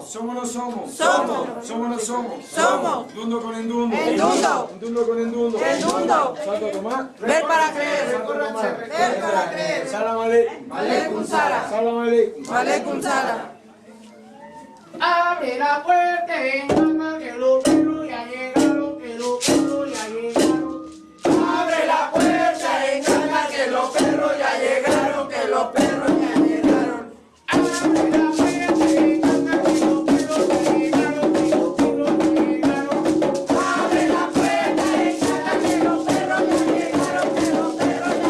Somos no somos. Somos. Somos no somos. Somos. Dundo con endundo. Endundo. Endundo con endundo. Endundo. Santo Tomás. Ver para creer. Santo Tomás. Ver para creer. Salam aleikum. Aleikum salam. Salam aleikum. Aleikum salam. Abre la puerta, venga, que los perros ya llegaron, que los perros ya llegaron. Abre la puerta, engaña que los perros ya llegaron, que los perros ya llegaron. Abre la puerta, venga, que los perros ya llegaron, que los perros ya llegaron. Abre la puerta, engaña que los perros ya llegaron, que los perros ya llegaron.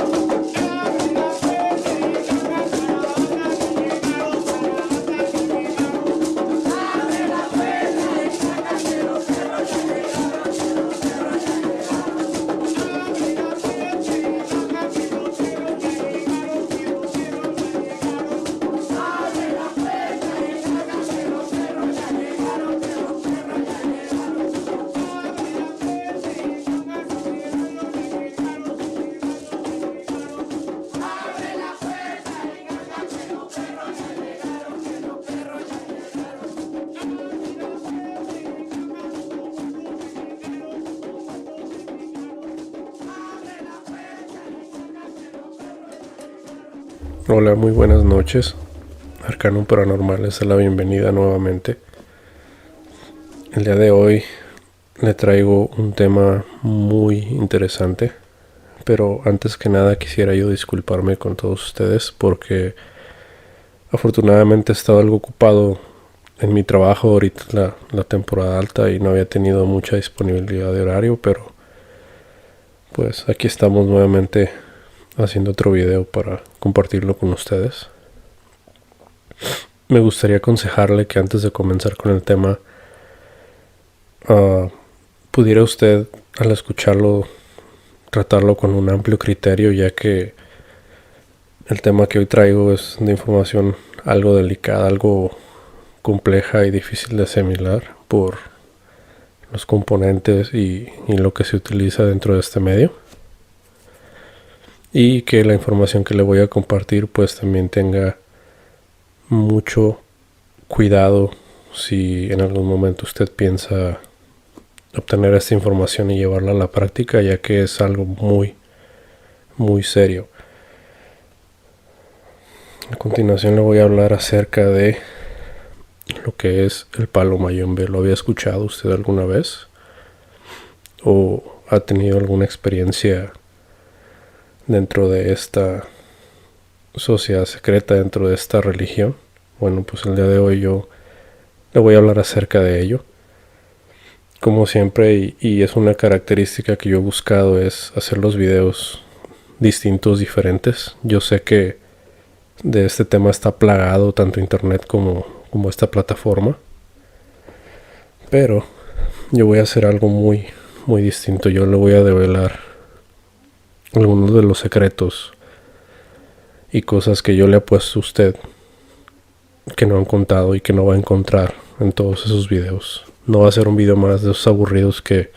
Abre la puerta, venga, caravana que llegaron, caravana que llegaron. Abre la puerta, engaña que los perros ya llegaron, que los perros ya llegaron. Abre la puerta, venga, que los perros ya llegaron, que los perros ya llegaron. Abre la puerta, engaña que los perros ya llegaron, que los perros ya llegaron. Abre la puerta, engaña que los perros ya llegaron, que los perros ya llegaron. Abre la puerta, engaña que los perros. Hola, muy buenas noches. Arcanum Paranormal les da la bienvenida nuevamente. El día de hoy le traigo un tema muy interesante, pero antes que nada quisiera yo disculparme con todos ustedes porque afortunadamente he estado algo ocupado en mi trabajo ahorita la temporada alta y no había tenido mucha disponibilidad de horario, pero pues aquí estamos nuevamente haciendo otro video para compartirlo con ustedes. Me gustaría aconsejarle que antes de comenzar con el tema, pudiera usted al escucharlo tratarlo con un amplio criterio, ya que el tema que hoy traigo es de información algo delicada, algo compleja y difícil de asimilar por los componentes y lo que se utiliza dentro de este medio. Y que la información que le voy a compartir pues también tenga mucho cuidado si en algún momento usted piensa obtener esta información y llevarla a la práctica, ya que es algo muy, muy serio. A continuación le voy a hablar acerca de lo que es el palo mayombe. ¿Lo había escuchado usted alguna vez? ¿O ha tenido alguna experiencia dentro de esta sociedad secreta, dentro de esta religión? Bueno, pues el día de hoy yo le voy a hablar acerca de ello. Como siempre, y es una característica que yo he buscado, es hacer los videos distintos, diferentes. Yo sé que de este tema está plagado tanto internet como esta plataforma, pero yo voy a hacer algo muy, muy distinto. Yo le voy a develar algunos de los secretos y cosas que yo le he puesto a usted que no han contado y que no va a encontrar en todos esos videos. No va a ser un video más de esos aburridos que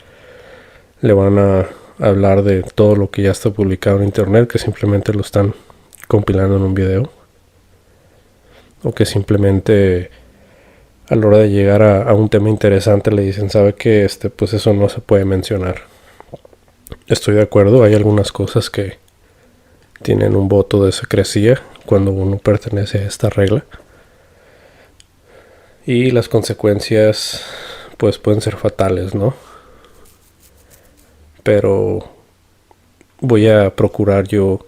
le van a hablar de todo lo que ya está publicado en internet, que simplemente lo están compilando en un video, o que simplemente a la hora de llegar a un tema interesante le dicen, sabe que pues eso no se puede mencionar. Estoy de acuerdo, hay algunas cosas que tienen un voto de secrecía cuando uno pertenece a esta regla, y las consecuencias pues pueden ser fatales, ¿no? Pero voy a procurar yo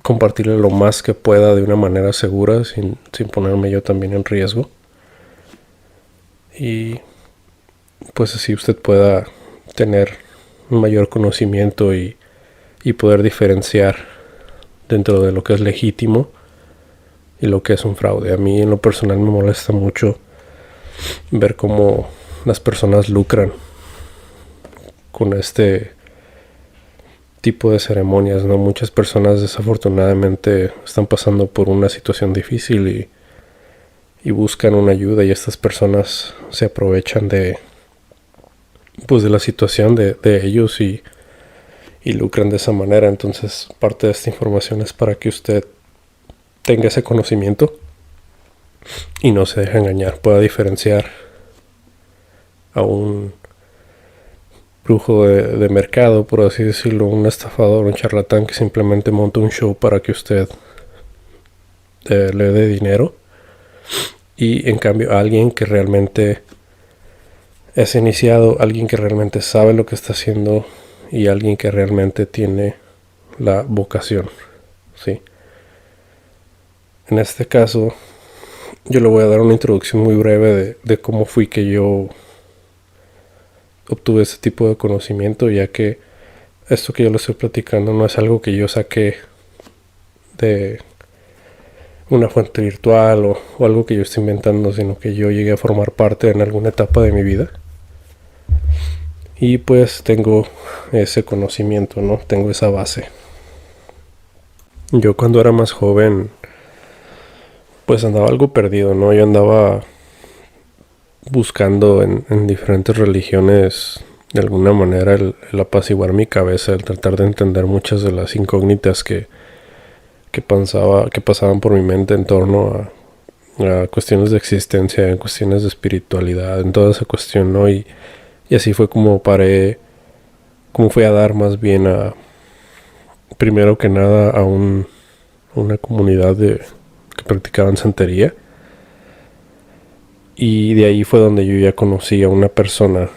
compartirle lo más que pueda de una manera segura, sin ponerme yo también en riesgo, y pues así usted pueda tener un mayor conocimiento y poder diferenciar dentro de lo que es legítimo y lo que es un fraude. A mí en lo personal me molesta mucho ver cómo las personas lucran con este tipo de ceremonias, ¿no? Muchas personas desafortunadamente están pasando por una situación difícil y buscan una ayuda, y estas personas se aprovechan de la situación de ellos y lucran de esa manera. Entonces parte de esta información es para que usted tenga ese conocimiento y no se deja engañar, pueda diferenciar a un brujo de mercado, por así decirlo, un estafador, un charlatán que simplemente monta un show para que usted le dé dinero, y en cambio a alguien que realmente es iniciado, alguien que realmente sabe lo que está haciendo y alguien que realmente tiene la vocación, ¿sí? En este caso, yo le voy a dar una introducción muy breve de cómo fui que yo obtuve ese tipo de conocimiento, ya que esto que yo le estoy platicando no es algo que yo saqué de una fuente virtual o algo que yo estoy inventando, sino que yo llegué a formar parte en alguna etapa de mi vida. Y pues tengo ese conocimiento, ¿no? Tengo esa base. Yo cuando era más joven, pues andaba algo perdido, ¿no? Yo andaba buscando en diferentes religiones de alguna manera el apaciguar mi cabeza, el tratar de entender muchas de las incógnitas que pasaban por mi mente en torno a cuestiones de existencia, en cuestiones de espiritualidad, en toda esa cuestión, ¿no? Y así fue como fui a dar más bien primero que nada a una comunidad que practicaban santería. Y de ahí fue donde yo ya conocí a una persona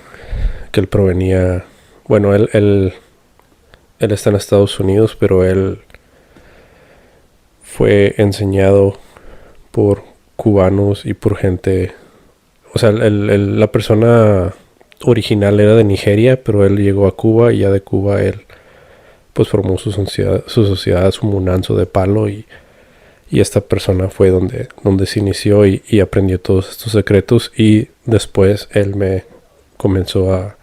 que él provenía, bueno, él está en Estados Unidos, pero él fue enseñado por cubanos y por gente, o sea, la persona original era de Nigeria, pero él llegó a Cuba y ya de Cuba él pues formó su sociedad, su munanzo de palo, y esta persona fue donde se inició y aprendió todos estos secretos, y después él me comenzó a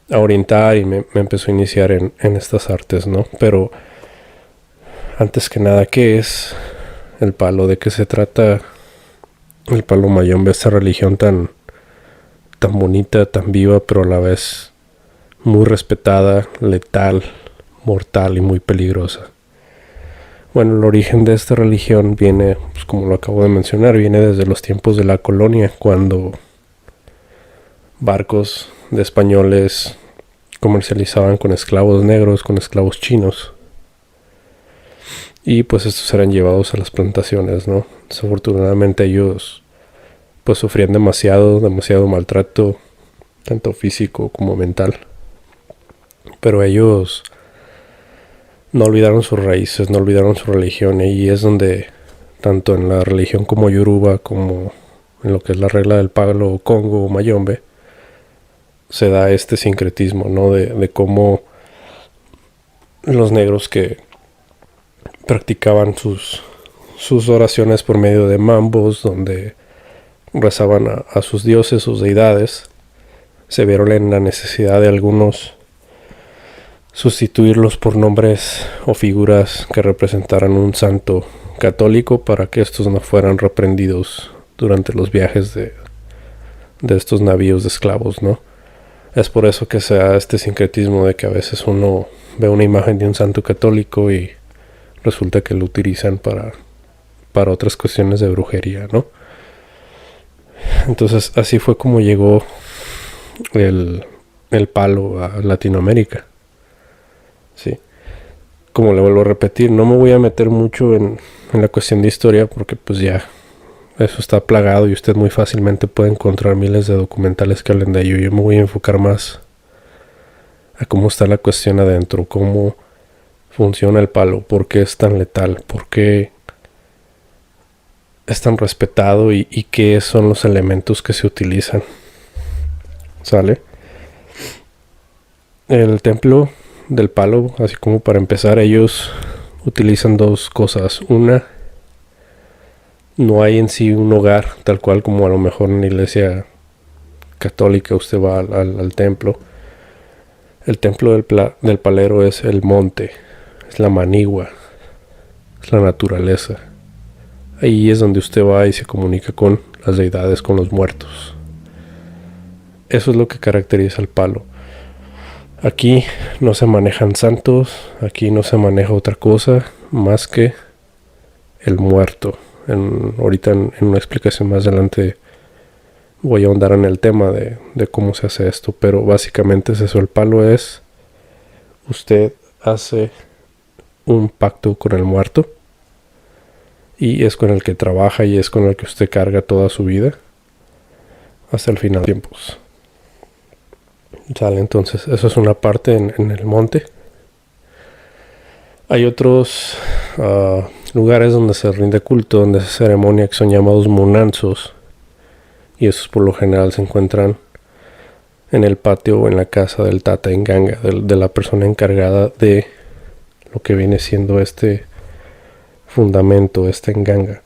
orientar y me empezó a iniciar en estas artes, ¿no? Pero antes que nada, ¿qué es el palo? ¿De qué se trata el palo mayombe? Esta religión tan bonita, tan viva, pero a la vez muy respetada, letal, mortal y muy peligrosa. Bueno, el origen de esta religión viene, pues como lo acabo de mencionar, viene desde los tiempos de la colonia, cuando barcos de españoles comercializaban con esclavos negros, con esclavos chinos, y pues estos eran llevados a las plantaciones, ¿no? Desafortunadamente ellos pues sufrían demasiado maltrato, tanto físico como mental, pero ellos no olvidaron sus raíces, no olvidaron su religión, y es donde, tanto en la religión como yoruba, como en lo que es la regla del palo congo o mayombe, se da este sincretismo, ¿no? De cómo los negros que practicaban sus oraciones por medio de mambos, donde rezaban a sus dioses, sus deidades, se vieron en la necesidad de algunos sustituirlos por nombres o figuras que representaran un santo católico, para que estos no fueran reprendidos durante los viajes de estos navíos de esclavos, ¿no? Es por eso que se da este sincretismo de que a veces uno ve una imagen de un santo católico y resulta que lo utilizan para otras cuestiones de brujería, ¿no? Entonces así fue como llegó el palo a Latinoamérica. Sí. Como le vuelvo a repetir, no me voy a meter mucho en la cuestión de historia, porque pues ya eso está plagado y usted muy fácilmente puede encontrar miles de documentales que hablen de ello. Yo me voy a enfocar más a cómo está la cuestión adentro, cómo funciona el palo, por qué es tan letal, por qué es tan respetado y qué son los elementos que se utilizan. ¿Sale? El templo del palo, así como para empezar, ellos utilizan dos cosas. Una, no hay en sí un hogar tal cual como a lo mejor en la iglesia católica usted va al templo. El templo del palero es el monte, es la manigua, es la naturaleza. Ahí es donde usted va y se comunica con las deidades, con los muertos. Eso es lo que caracteriza al palo. Aquí no se manejan santos, aquí no se maneja otra cosa más que el muerto, Ahorita en una explicación más adelante voy a ahondar en el tema de cómo se hace esto, pero básicamente es eso. El palo es, usted hace un pacto con el muerto y es con el que trabaja y es con el que usted carga toda su vida hasta el final de tiempos. ¿Sale? Entonces, eso es una parte en el monte. Hay otros lugares donde se rinde culto, donde se ceremonia, que son llamados munanzos. Y esos por lo general se encuentran en el patio o en la casa del Tata Nganga, de la persona encargada de lo que viene siendo este fundamento, este Nganga.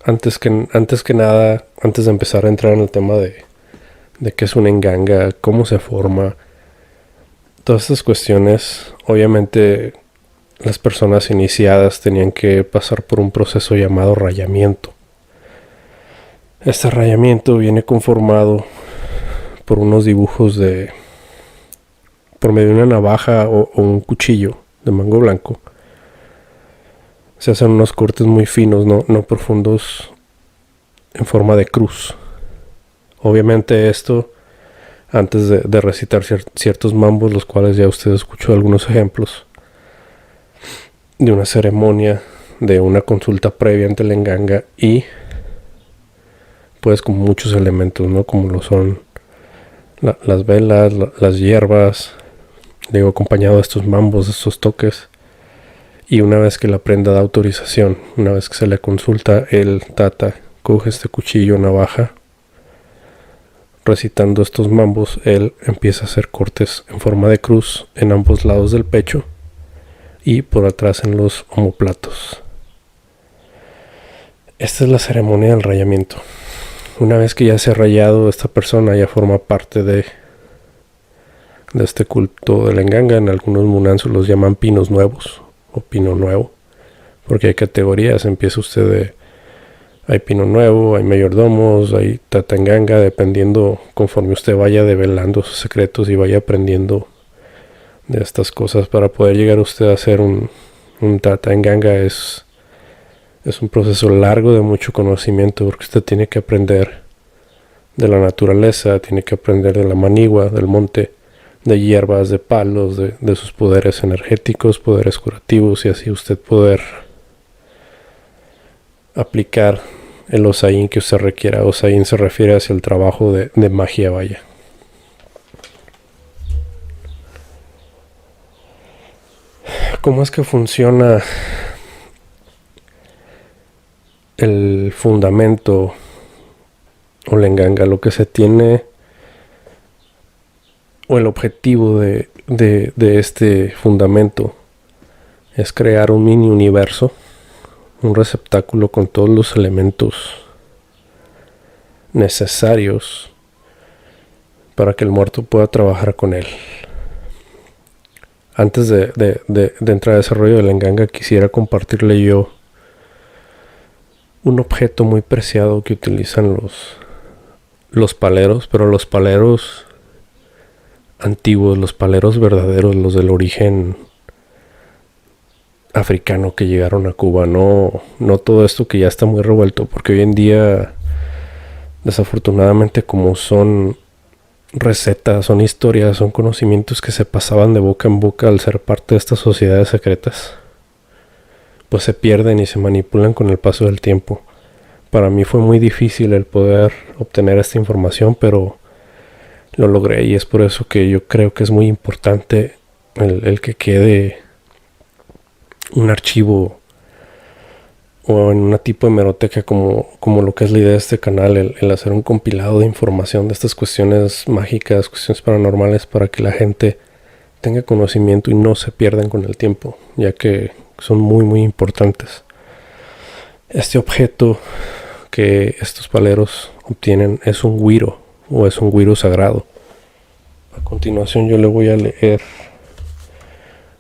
Antes que nada, antes de empezar a entrar en el tema de qué es un Nganga, cómo se forma, todas estas cuestiones, obviamente las personas iniciadas tenían que pasar por un proceso llamado rayamiento. Este rayamiento viene conformado por unos dibujos por medio de una navaja o un cuchillo de mango blanco. Se hacen unos cortes muy finos, no profundos, en forma de cruz. Obviamente esto, antes de recitar ciertos mambos, los cuales ya usted escuchó algunos ejemplos, de una ceremonia, de una consulta previa ante el Nganga y pues con muchos elementos, ¿no? Como lo son las velas, las hierbas, luego acompañado de estos mambos, de estos toques. Y una vez que la prenda da autorización, una vez que se le consulta, el Tata coge este cuchillo, navaja, recitando estos mambos, él empieza a hacer cortes en forma de cruz en ambos lados del pecho y por atrás en los omóplatos. Esta es la ceremonia del rayamiento. Una vez que ya se ha rayado, esta persona ya forma parte de este culto del Nganga. En algunos munanzos los llaman pinos nuevos o pino nuevo, porque hay categorías. Empieza usted hay pino nuevo, hay mayordomos, hay Tata Nganga, dependiendo conforme usted vaya develando sus secretos y vaya aprendiendo de estas cosas. Para poder llegar usted a ser un Tata Nganga es un proceso largo de mucho conocimiento, porque usted tiene que aprender de la naturaleza, tiene que aprender de la manigua, del monte, de hierbas, de palos, de sus poderes energéticos, poderes curativos, y así usted poder aplicar el Osain que usted requiera. Osain se refiere hacia el trabajo de magia, vaya. ¿Cómo es que funciona el fundamento o la Nganga? Lo que se tiene, o el objetivo de este fundamento, es crear un mini universo, un receptáculo con todos los elementos necesarios para que el muerto pueda trabajar con él. Antes de entrar a desarrollo del Nganga, quisiera compartirle yo un objeto muy preciado que utilizan los paleros, pero los paleros antiguos, los paleros verdaderos, los del origen africano que llegaron a Cuba, no todo esto que ya está muy revuelto, porque hoy en día, desafortunadamente, como son recetas, son historias, son conocimientos que se pasaban de boca en boca al ser parte de estas sociedades secretas, pues se pierden y se manipulan con el paso del tiempo. Para mí fue muy difícil el poder obtener esta información, pero lo logré, y es por eso que yo creo que es muy importante el que quede un archivo o en una tipo de hemeroteca como lo que es la idea de este canal, el hacer un compilado de información de estas cuestiones mágicas, cuestiones paranormales, para que la gente tenga conocimiento y no se pierdan con el tiempo, ya que son muy muy importantes. Este objeto que estos paleros obtienen es un güiro, o es un güiro sagrado. A continuación yo le voy a leer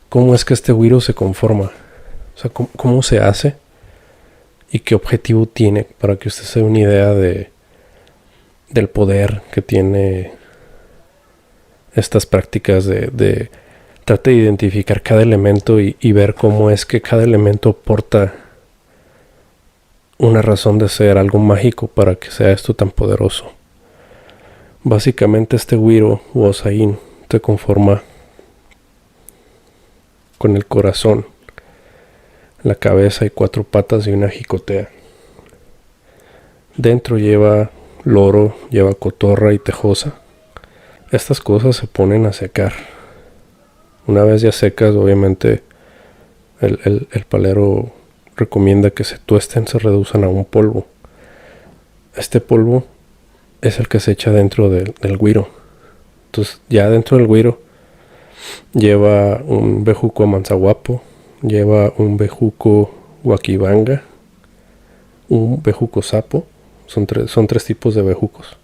cómo es que este güiro se conforma, o sea, cómo se hace y qué objetivo tiene, para que usted se dé una idea del poder que tiene estas prácticas de trate de identificar cada elemento y ver cómo es que cada elemento porta una razón de ser, algo mágico para que sea esto tan poderoso. Básicamente este güiro u Osain se conforma con el corazón, la cabeza y 4 patas y una jicotea. Dentro lleva loro, lleva cotorra y tejosa. Estas cosas se ponen a secar. Una vez ya secas, obviamente el palero recomienda que se tuesten, se reduzcan a un polvo. Este polvo es el que se echa dentro del güiro. Entonces ya dentro del güiro lleva un bejuco amanzaguapo, lleva un bejuco guaquibanga, un bejuco sapo. Son tres tipos de bejucos.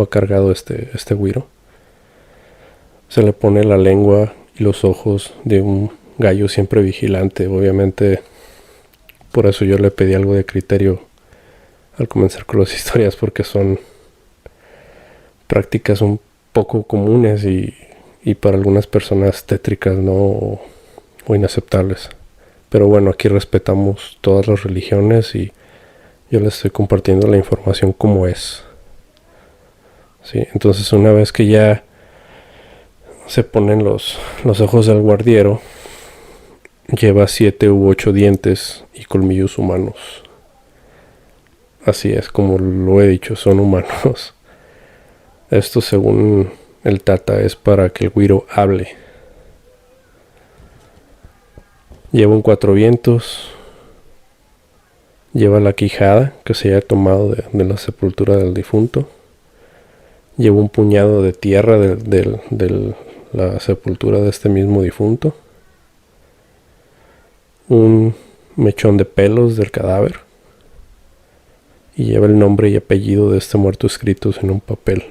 Va cargado este güiro. Se le pone la lengua y los ojos de un gallo siempre vigilante. Obviamente, por eso yo le pedí algo de criterio al comenzar con las historias, porque son prácticas un poco comunes y para algunas personas tétricas, ¿no? O inaceptables. Pero bueno, aquí respetamos todas las religiones y yo les estoy compartiendo la información como es. ¿Sí? Entonces, una vez que ya se ponen los ojos del guardiero, lleva 7 u 8 dientes y colmillos humanos. Así es, como lo he dicho, son humanos. Esto, según el Tata, es para que el güiro hable. Lleva un 4 vientos. Lleva la quijada que se haya tomado de la sepultura del difunto. Lleva un puñado de tierra de la sepultura de este mismo difunto. Un mechón de pelos del cadáver. Y lleva el nombre y apellido de este muerto escritos en un papel.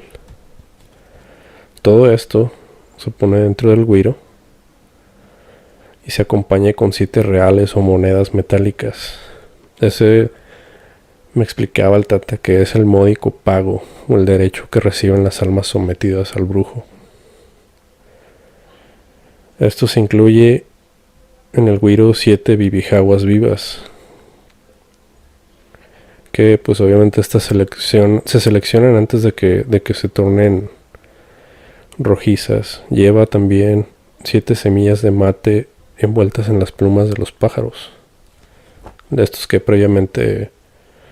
Todo esto se pone dentro del güiro y se acompaña con 7 reales o monedas metálicas. Ese me explicaba el Tata que es el módico pago o el derecho que reciben las almas sometidas al brujo. Esto se incluye en el güiro 7 bibijaguas vivas, que pues obviamente se seleccionan antes de que se tornen rojizas. Lleva también 7 semillas de mate envueltas en las plumas de los pájaros, de estos que previamente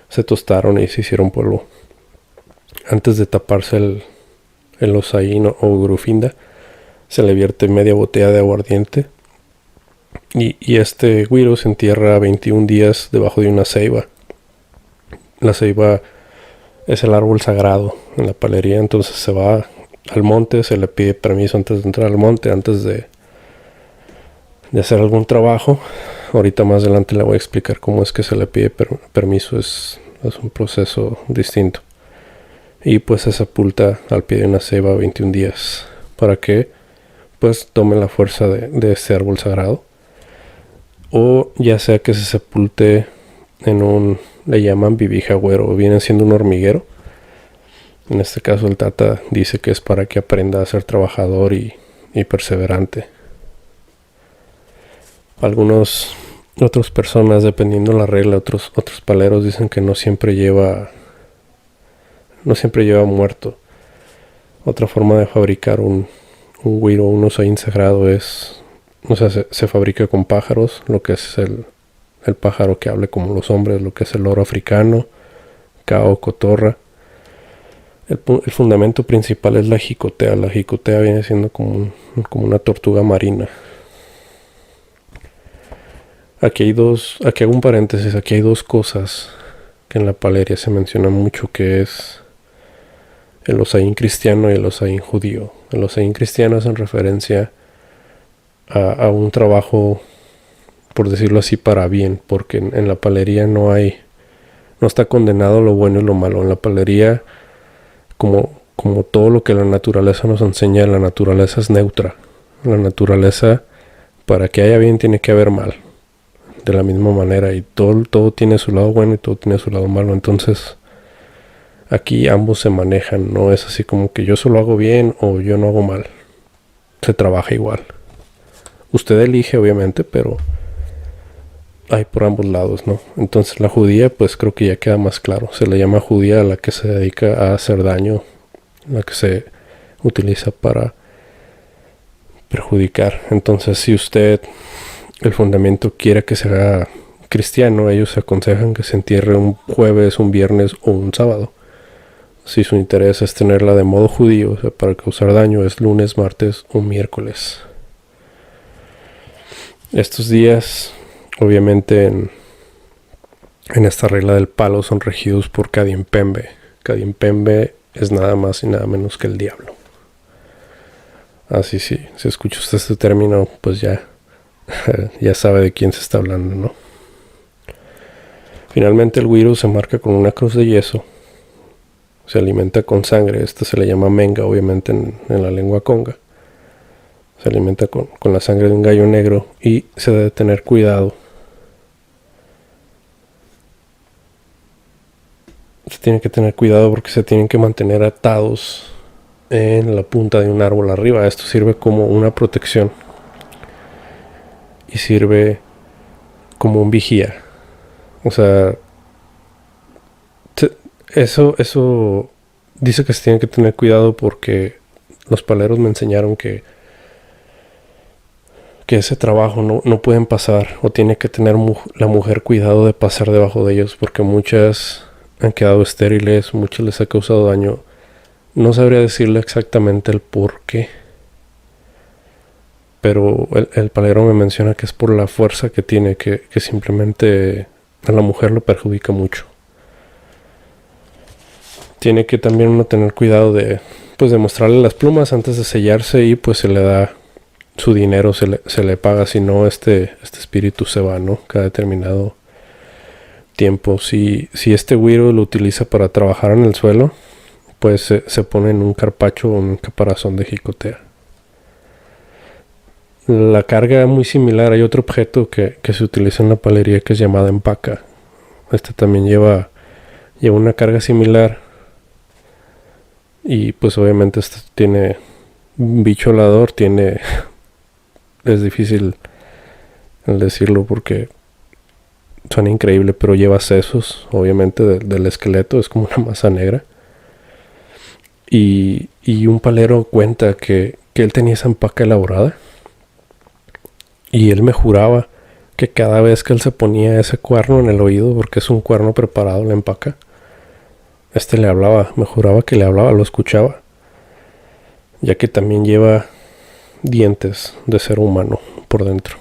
se tostaron y se hicieron polvo. Antes de taparse el Osain o grufinda, se le vierte media botella de aguardiente y este güiro se entierra 21 días debajo de una ceiba. La ceiba es el árbol sagrado en la palería, entonces se va al monte, se le pide permiso antes de entrar al monte, antes de hacer algún trabajo. Ahorita más adelante le voy a explicar cómo es que se le pide permiso, es un proceso distinto. Y pues se sepulta al pie de una ceiba 21 días para que pues tome la fuerza de este árbol sagrado. O ya sea que se sepulte en un, le llaman bibijagüero, viene siendo un hormiguero. En este caso el Tata dice que es para que aprenda a ser trabajador y perseverante. Algunas otras personas, dependiendo de la regla, otros paleros dicen que no siempre lleva muerto. Otra forma de fabricar un güiro, un Osain sagrado es, o sea, se fabrica con pájaros, lo que es el pájaro que hable como los hombres, lo que es el loro africano, cao, cotorra. El fundamento principal es la jicotea. La jicotea viene siendo como una tortuga marina. Aquí hago un paréntesis, aquí hay 2 cosas que en la paleria se menciona mucho, que es el Osain cristiano y el Osain judío. El Osain cristiano es en referencia a un trabajo, por decirlo así, para bien, porque en la palería no está condenado lo bueno y lo malo. En la palería, como todo lo que la naturaleza nos enseña, la naturaleza es neutra. La naturaleza, para que haya bien, tiene que haber mal. De la misma manera, y todo tiene su lado bueno y todo tiene su lado malo. Entonces aquí ambos se manejan, no es así como que yo solo hago bien o yo no hago mal. Se trabaja igual. Usted elige, obviamente, pero hay por ambos lados, ¿no? Entonces la judía, pues creo que ya queda más claro. Se le llama judía a la que se dedica a hacer daño, la que se utiliza para perjudicar. Entonces, si usted, el fundamento, quiere que se haga cristiano, ellos aconsejan que se entierre un jueves, un viernes o un sábado. Si su interés es tenerla de modo judío, o sea, para causar daño, es lunes, martes o miércoles. Estos días, obviamente, en esta regla del palo son regidos por Kadimpembe. Kadimpembe es nada más y nada menos que el diablo. Así sí, si escucha usted este término, pues ya sabe de quién se está hablando, ¿no? Finalmente el güiro se marca con una cruz de yeso. Se alimenta con sangre. Esto se le llama menga, obviamente, en la lengua conga. Se alimenta con la sangre de un gallo negro y se debe tener cuidado. Se tiene que tener cuidado porque se tienen que mantener atados en la punta de un árbol arriba. Esto sirve como una protección y sirve como un vigía. O sea, eso dice que se tiene que tener cuidado porque los paleros me enseñaron que ese trabajo no pueden pasar, o tiene que tener la mujer cuidado de pasar debajo de ellos, porque muchas han quedado estériles, muchas les ha causado daño. No sabría decirle exactamente el por qué, pero el palero me menciona que es por la fuerza que tiene, que simplemente a la mujer lo perjudica mucho. Tiene que también uno tener cuidado de mostrarle las plumas antes de sellarse, y pues se le da su dinero, se le paga, si no este espíritu se va, ¿no? Cada determinado tiempo. Si este güiro lo utiliza para trabajar en el suelo, pues se pone en un carpacho o un caparazón de jicotea. La carga es muy similar. Hay otro objeto que se utiliza en la palería que es llamada empaca. Este también lleva una carga similar, y pues obviamente este tiene bicho volador, es difícil el decirlo porque suena increíble, pero lleva sesos, obviamente, del esqueleto. Es como una masa negra. Y un palero cuenta que él tenía esa empaca elaborada, y él me juraba que cada vez que él se ponía ese cuerno en el oído, porque es un cuerno preparado, la empaca, le hablaba. Me juraba que le hablaba, lo escuchaba, ya que también lleva dientes de ser humano por dentro.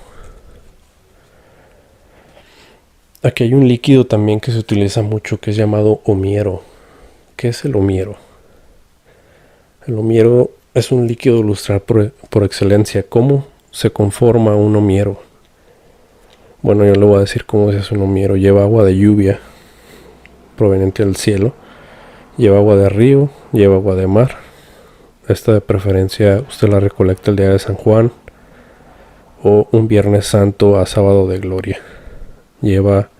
Aquí hay un líquido también que se utiliza mucho, que es llamado homiero. ¿Qué es el homiero? El homiero es un líquido lustral por excelencia. ¿Cómo se conforma un homiero? Bueno, yo le voy a decir cómo se hace un homiero. Lleva agua de lluvia proveniente del cielo, lleva agua de río, lleva agua de mar. Esta de preferencia usted la recolecta el día de San Juan o un Viernes Santo a Sábado de Gloria. Lleva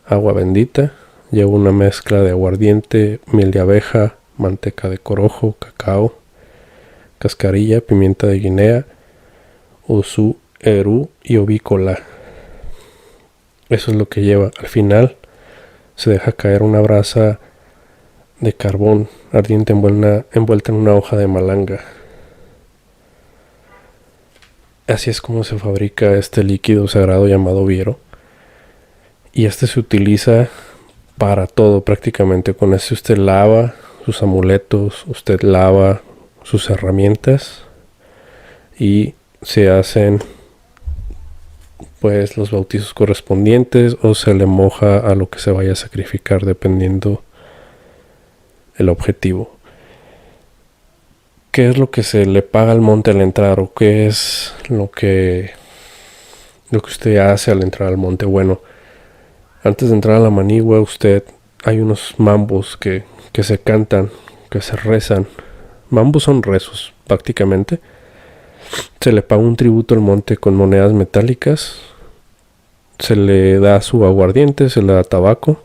agua bendita, lleva una mezcla de aguardiente, miel de abeja, manteca de corojo, cacao, cascarilla, pimienta de Guinea, osu, eru y ovícola. Eso es lo que lleva. Al final se deja caer una brasa de carbón ardiente envuelta en una hoja de malanga. Así es como se fabrica este líquido sagrado llamado viero. Y se utiliza para todo prácticamente. Con usted lava sus amuletos, usted lava sus herramientas, y se hacen pues los bautizos correspondientes, o se le moja a lo que se vaya a sacrificar dependiendo el objetivo. ¿Qué es lo que se le paga al monte al entrar? ¿O qué es lo que usted hace al entrar al monte? Bueno, antes de entrar a la manigua, hay unos mambos que se cantan, que se rezan. Mambos son rezos, prácticamente. Se le paga un tributo al monte con monedas metálicas. Se le da su aguardiente, se le da tabaco,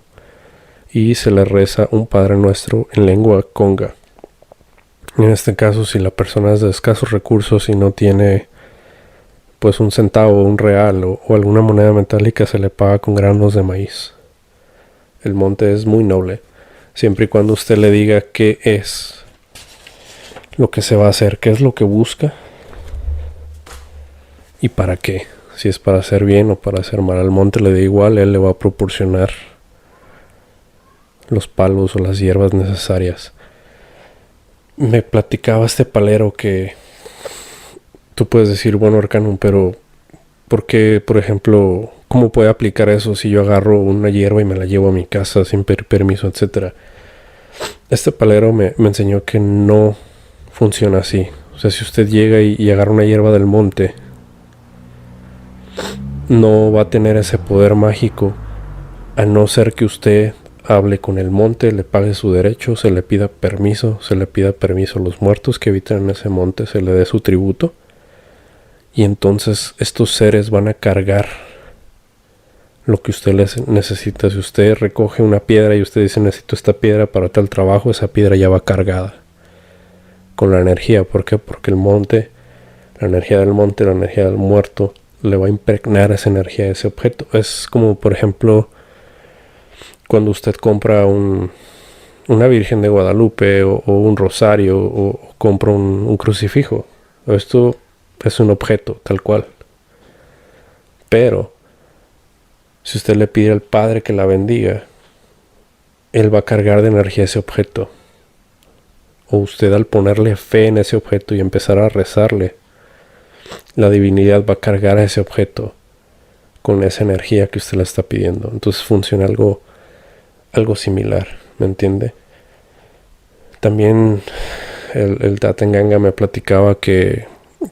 y se le reza un Padre Nuestro en lengua conga. En este caso, si la persona es de escasos recursos y no tiene pues un centavo, un real o alguna moneda metálica se le paga con granos de maíz. El monte es muy noble, siempre y cuando usted le diga qué es lo que se va a hacer, qué es lo que busca y para qué. Si es para hacer bien o para hacer mal, al monte le da igual, él le va a proporcionar los palos o las hierbas necesarias. Me platicaba este palero que tú puedes decir, bueno, Arcanum, pero ¿por qué, por ejemplo, cómo puede aplicar eso si yo agarro una hierba y me la llevo a mi casa sin pedir permiso, etcétera? Este palero me enseñó que no funciona así. O sea, si usted llega y agarra una hierba del monte, no va a tener ese poder mágico a no ser que usted hable con el monte, le pague su derecho, se le pida permiso a los muertos que habitan en ese monte, se le dé su tributo, y entonces estos seres van a cargar lo que usted les necesita. Si usted recoge una piedra y usted dice necesito esta piedra para tal trabajo, esa piedra ya va cargada con la energía. ¿Por qué? Porque el monte, la energía del monte, la energía del muerto, le va a impregnar esa energía a ese objeto. Es como, por ejemplo, cuando usted compra una Virgen de Guadalupe o un rosario o compra un crucifijo. Esto es un objeto tal cual. Pero si usted le pide al Padre que la bendiga, Él va a cargar de energía ese objeto. O usted, al ponerle fe en ese objeto y empezar a rezarle, la divinidad va a cargar a ese objeto con esa energía que usted le está pidiendo. Entonces funciona algo similar, ¿me entiende? También el Tatenganga me platicaba que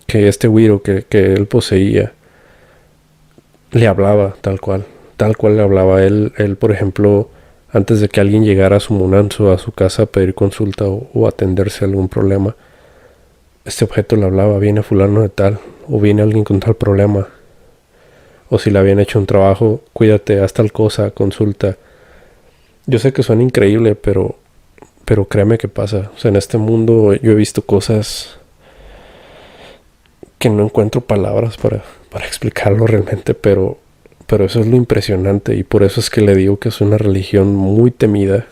este Wiro que él poseía le hablaba tal cual le hablaba. Él, por ejemplo, antes de que alguien llegara a su munanzo, a su casa a pedir consulta o atenderse a algún problema, este objeto le hablaba, viene fulano de tal, o viene alguien con tal problema, o si le habían hecho un trabajo, cuídate, haz tal cosa, consulta. Yo sé que suena increíble, pero créeme que pasa. O sea, en este mundo yo he visto cosas que no encuentro palabras para explicarlo realmente, pero eso es lo impresionante, y por eso es que le digo que es una religión muy temida,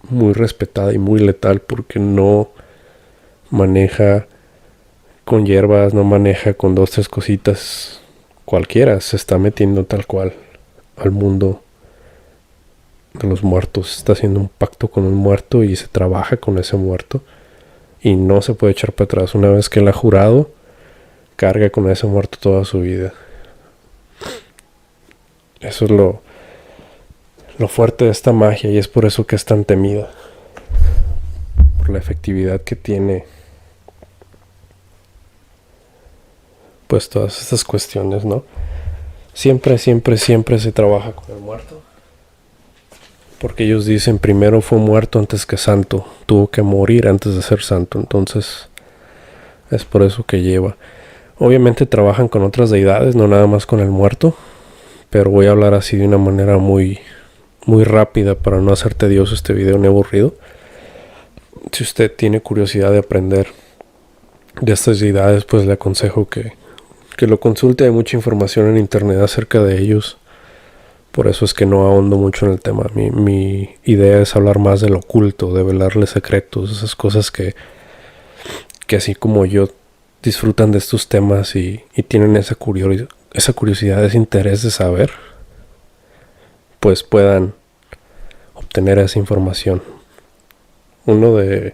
muy respetada y muy letal, porque no maneja con hierbas, no maneja con 2, 3 cositas cualquiera. Se está metiendo tal cual al mundo de los muertos, está haciendo un pacto con un muerto y se trabaja con ese muerto y no se puede echar para atrás. Una vez que él ha jurado, carga con ese muerto toda su vida. Eso es lo fuerte de esta magia, y es por eso que es tan temida, por la efectividad que tiene pues todas estas cuestiones, ¿no? Siempre se trabaja con el muerto, porque ellos dicen primero fue muerto antes que santo, tuvo que morir antes de ser santo. Entonces es por eso que lleva. Obviamente trabajan con otras deidades, no nada más con el muerto, pero voy a hablar así de una manera muy rápida para no hacer tedioso este video ni aburrido. Si usted tiene curiosidad de aprender de estas deidades, pues le aconsejo que lo consulte. Hay mucha información en internet acerca de ellos. Por eso es que no ahondo mucho en el tema. Mi idea es hablar más del oculto, de velarle secretos, esas cosas que así como yo disfrutan de estos temas y tienen esa curiosidad, ese interés de saber, pues puedan obtener esa información. Uno de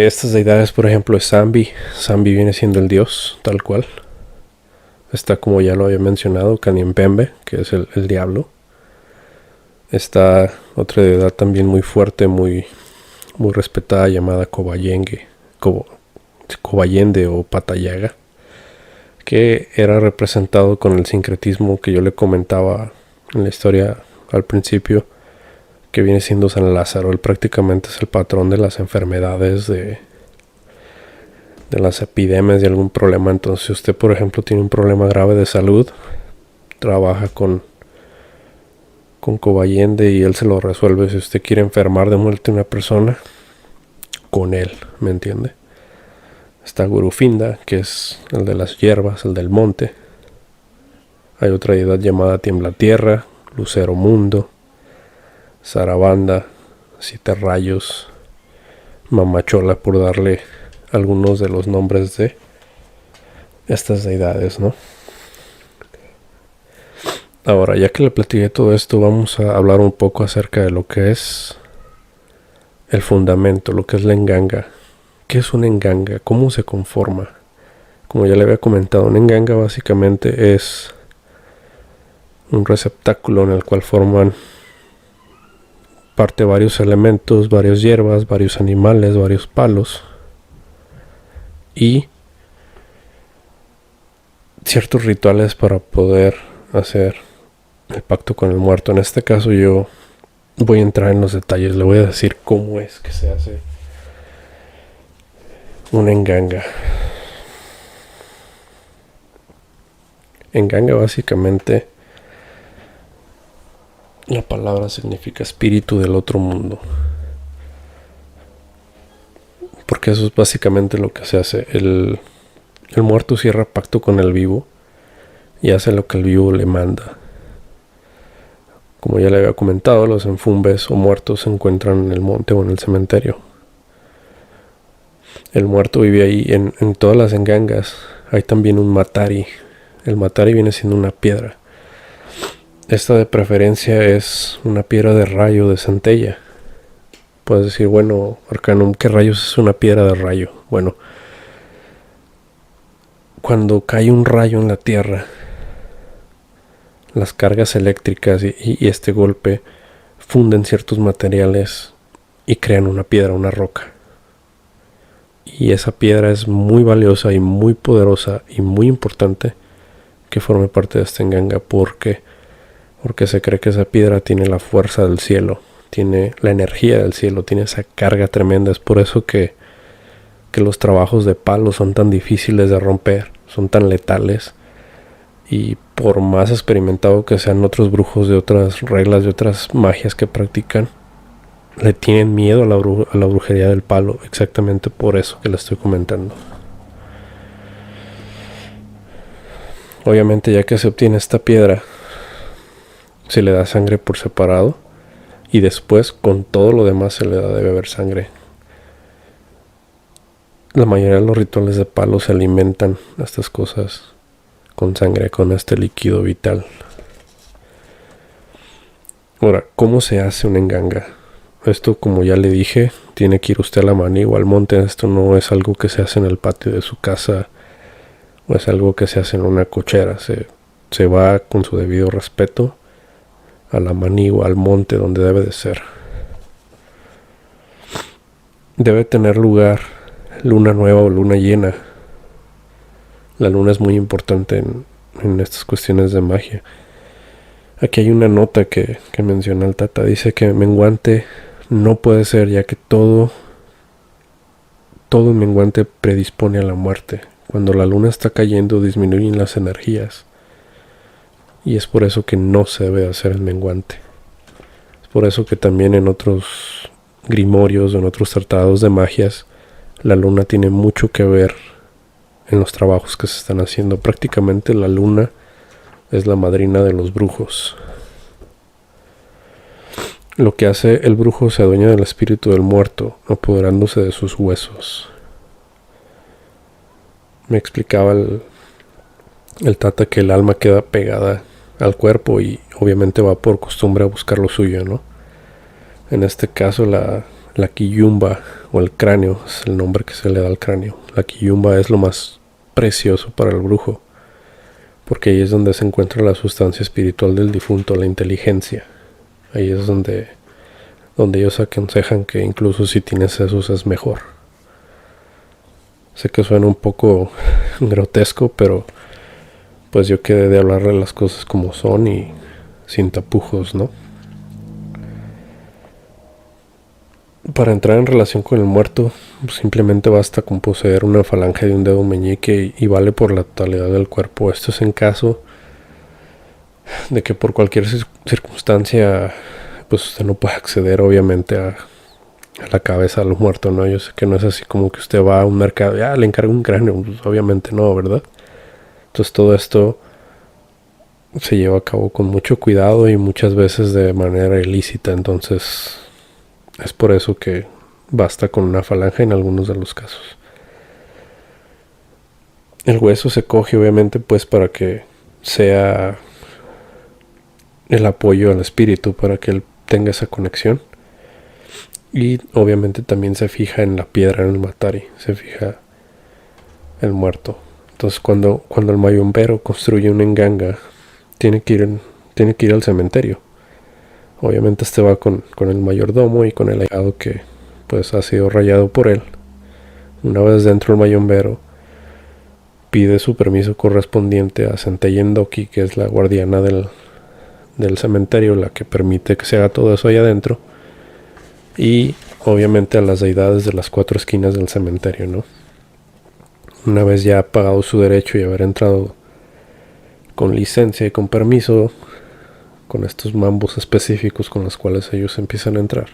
estas deidades, por ejemplo, es Zambi. Zambi viene siendo el dios, tal cual. Está, como ya lo había mencionado, Kanimpembe, que es el diablo. Está otra deidad también muy fuerte, muy respetada, llamada Cobayende o Patayaga, que era representado con el sincretismo que yo le comentaba en la historia al principio, que viene siendo San Lázaro. Él prácticamente es el patrón de las enfermedades, de las epidemias, de algún problema. Entonces, si usted, por ejemplo, tiene un problema grave de salud, trabaja con Cobayende y él se lo resuelve. Si usted quiere enfermar de muerte a una persona, con él, ¿me entiende? Está Gurufinda, que es el de las hierbas, el del monte. Hay otra deidad llamada Tiemblatierra, Lucero Mundo, Sarabanda, Siete Rayos, Mamachola, por darle algunos de los nombres de estas deidades, ¿no? Ahora, ya que le platiqué todo esto, vamos a hablar un poco acerca de lo que es el fundamento, lo que es la enganga. ¿Qué es una enganga? ¿Cómo se conforma? Como ya le había comentado, una enganga básicamente es un receptáculo en el cual forman parte varios elementos, varias hierbas, varios animales, varios palos y ciertos rituales para poder hacer el pacto con el muerto. En este caso yo voy a entrar en los detalles, le voy a decir cómo es que se hace una enganga. Enganga básicamente, la palabra significa espíritu del otro mundo, porque eso es básicamente lo que se hace. El muerto cierra pacto con el vivo y hace lo que el vivo le manda. Como ya le había comentado, los enfumbes o muertos se encuentran en el monte o en el cementerio. El muerto vive ahí en todas las engangas. Hay también un matari. El matari viene siendo una piedra. Esta de preferencia es una piedra de rayo de centella. Puedes decir, bueno, Arcanum, ¿qué rayos es una piedra de rayo? Bueno, cuando cae un rayo en la tierra, las cargas eléctricas y este golpe funden ciertos materiales y crean una piedra, una roca. Y esa piedra es muy valiosa y muy poderosa y muy importante que forme parte de esta enganga. Porque se cree que esa piedra tiene la fuerza del cielo, tiene la energía del cielo, tiene esa carga tremenda. Es por eso que los trabajos de palo son tan difíciles de romper, son tan letales. Y por más experimentado que sean otros brujos de otras reglas, de otras magias que practican, le tienen miedo a la brujería del palo, exactamente por eso que le estoy comentando. Obviamente, ya que se obtiene esta piedra, se le da sangre por separado y después con todo lo demás se le da de beber sangre. La mayoría de los rituales de palo se alimentan a estas cosas con sangre, con este líquido vital. Ahora, ¿cómo se hace una enganga? Esto, como ya le dije, tiene que ir usted a la mani o al monte. Esto no es algo que se hace en el patio de su casa o es algo que se hace en una cochera. Se va con su debido respeto a la mani o al monte donde debe de ser. Debe tener lugar luna nueva o luna llena. La luna es muy importante en estas cuestiones de magia. Aquí hay una nota que menciona el Tata. Dice que menguante no puede ser, ya que todo menguante predispone a la muerte. Cuando la luna está cayendo disminuyen las energías. Y es por eso que no se debe hacer el menguante. Es por eso que también en otros grimorios o en otros tratados de magias, la luna tiene mucho que ver en los trabajos que se están haciendo. Prácticamente la luna es la madrina de los brujos. Lo que hace el brujo, se adueña del espíritu del muerto, apoderándose de sus huesos. Me explicaba el Tata que el alma queda pegada al cuerpo y obviamente va por costumbre a buscar lo suyo, ¿no? En este caso la quiyumba o el cráneo es el nombre que se le da al cráneo. La quiyumba es lo más precioso para el brujo, porque ahí es donde se encuentra la sustancia espiritual del difunto, la inteligencia. Ahí es donde ellos aconsejan que incluso si tienes esos es mejor. Sé que suena un poco grotesco, pero pues yo quedé de hablarle las cosas como son y sin tapujos, ¿no? Para entrar en relación con el muerto, simplemente basta con poseer una falange de un dedo meñique y vale por la totalidad del cuerpo. Esto es en caso de que por cualquier circunstancia pues usted no pueda acceder obviamente a la cabeza a los muertos, ¿no? Yo sé que no es así como que usted va a un mercado y le encarga un cráneo, pues obviamente no, ¿verdad? Entonces todo esto se lleva a cabo con mucho cuidado y muchas veces de manera ilícita, entonces es por eso que basta con una falange en algunos de los casos. El hueso se coge obviamente pues para que sea el apoyo al espíritu, para que él tenga esa conexión. Y obviamente también se fija en la piedra, en el matari, se fija el muerto. Entonces cuando el mayombero construye una enganga, tiene que ir al cementerio. Obviamente este va con el mayordomo y con el ahijado que pues ha sido rayado por él. Una vez dentro el mayombero pide su permiso correspondiente a Senteyendoki, que es la guardiana del cementerio, la que permite que se haga todo eso allá adentro. Y obviamente a las deidades de las 4 esquinas del cementerio, ¿no? Una vez ya ha pagado su derecho y haber entrado con licencia y con permiso, con estos mambos específicos con los cuales ellos empiezan a entrar,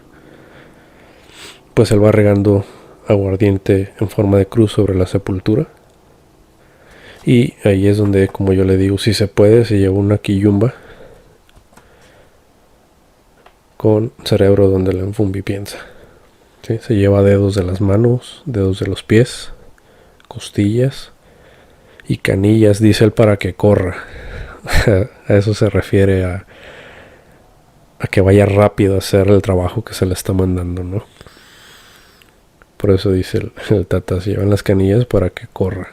pues él va regando aguardiente en forma de cruz sobre la sepultura. Y ahí es donde, como yo le digo, si se puede, se lleva una quillumba con cerebro donde la enfumbi piensa. ¿Sí? Se lleva dedos de las manos, dedos de los pies, costillas y canillas, dice él, para que corra. A eso se refiere a que vaya rápido a hacer el trabajo que se le está mandando, ¿no? Por eso dice el tata, se llevan las canillas para que corra.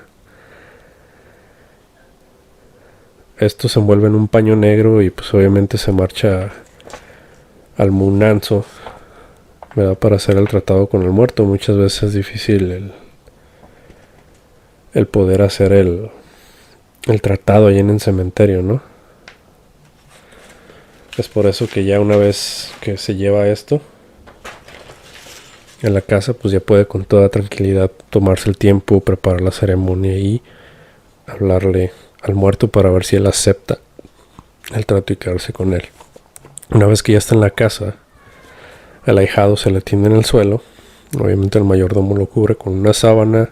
Esto se envuelve en un paño negro y pues obviamente se marcha al Munanzo, ¿verdad? Para hacer el tratado con el muerto. Muchas veces es difícil el poder hacer el tratado allí en el cementerio, ¿no? Es por eso que ya una vez que se lleva esto en la casa, pues ya puede con toda tranquilidad tomarse el tiempo, preparar la ceremonia y hablarle al muerto para ver si él acepta el trato y quedarse con él. Una vez que ya está en la casa, el ahijado se le tiende en el suelo. Obviamente el mayordomo lo cubre con una sábana.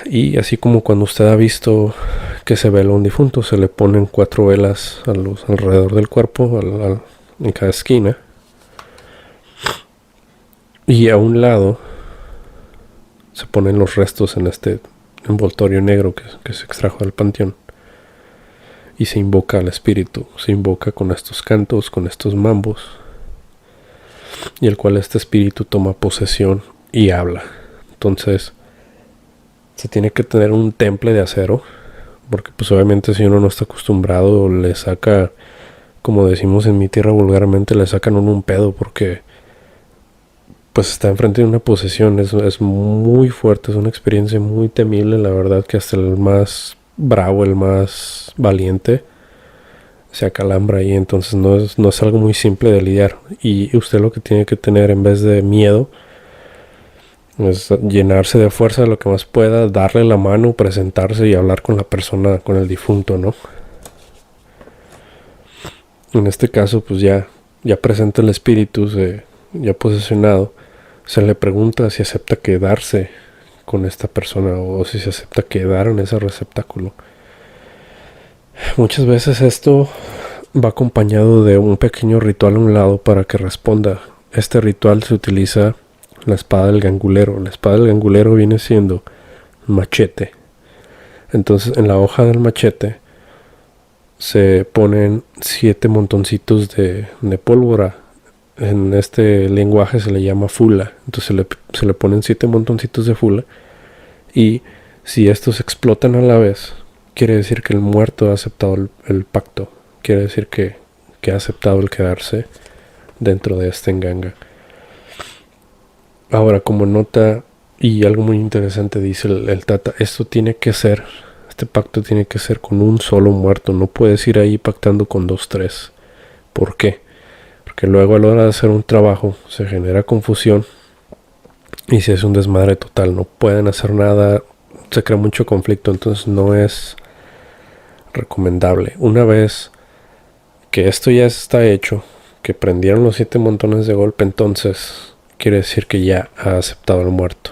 Y así como cuando usted ha visto que se vela un difunto, se le ponen 4 velas alrededor del cuerpo, en cada esquina. Y a un lado se ponen los restos en este envoltorio negro que se extrajo del panteón. Y se invoca al espíritu, se invoca con estos cantos, con estos mambos, y el cual este espíritu toma posesión y habla. Entonces se tiene que tener un temple de acero, porque pues obviamente si uno no está acostumbrado, le saca, como decimos en mi tierra vulgarmente, le sacan un pedo, porque pues está enfrente de una posesión. Es muy fuerte, es una experiencia muy temible, la verdad, que hasta el más bravo, el más valiente se acalambra ahí. Entonces no es algo muy simple de lidiar, y usted lo que tiene que tener en vez de miedo es llenarse de fuerza lo que más pueda, darle la mano, presentarse y hablar con la persona, con el difunto, ¿no? En este caso pues ya presenta el espíritu, ya posesionado, se le pregunta si acepta quedarse con esta persona o si se acepta quedar en ese receptáculo. Muchas veces esto va acompañado de un pequeño ritual a un lado para que responda. Este ritual se utiliza la espada del gangulero. La espada del gangulero viene siendo machete. Entonces en la hoja del machete se ponen 7 montoncitos de pólvora. En este lenguaje se le llama fula. Entonces se le ponen 7 montoncitos de fula, y si estos explotan a la vez, quiere decir que el muerto ha aceptado el pacto. Quiere decir que ha aceptado el quedarse dentro de esta enganga. Ahora, como nota y algo muy interesante, dice el tata, este pacto tiene que ser con un solo muerto. No puedes ir ahí pactando con 2, 3. ¿Por qué? Porque luego a la hora de hacer un trabajo se genera confusión y se hace un desmadre total. No pueden hacer nada, se crea mucho conflicto, entonces no es recomendable. Una vez que esto ya está hecho, que prendieron los 7 montones de golpe, entonces quiere decir que ya ha aceptado al muerto.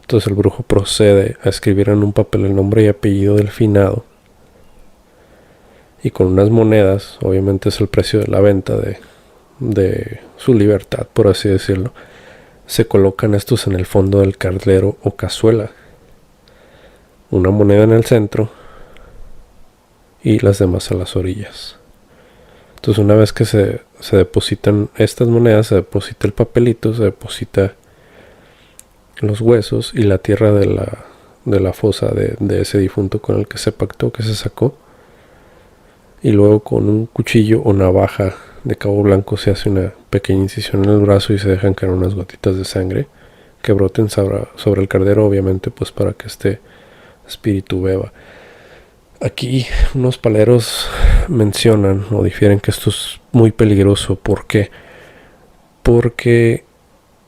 Entonces el brujo procede a escribir en un papel el nombre y apellido del finado, y con unas monedas, obviamente es el precio de la venta de su libertad, por así decirlo, se colocan estos en el fondo del caldero o cazuela, una moneda en el centro y las demás a las orillas. Entonces una vez que se depositan estas monedas, se deposita el papelito, se deposita los huesos y la tierra de la fosa de ese difunto con el que se pactó, que se sacó, y luego con un cuchillo o navaja de cabo blanco se hace una pequeña incisión en el brazo y se dejan caer unas gotitas de sangre que broten sobre el caldero, obviamente pues para que este espíritu beba. Aquí unos paleros mencionan o difieren que esto es muy peligroso. ¿Por qué? Porque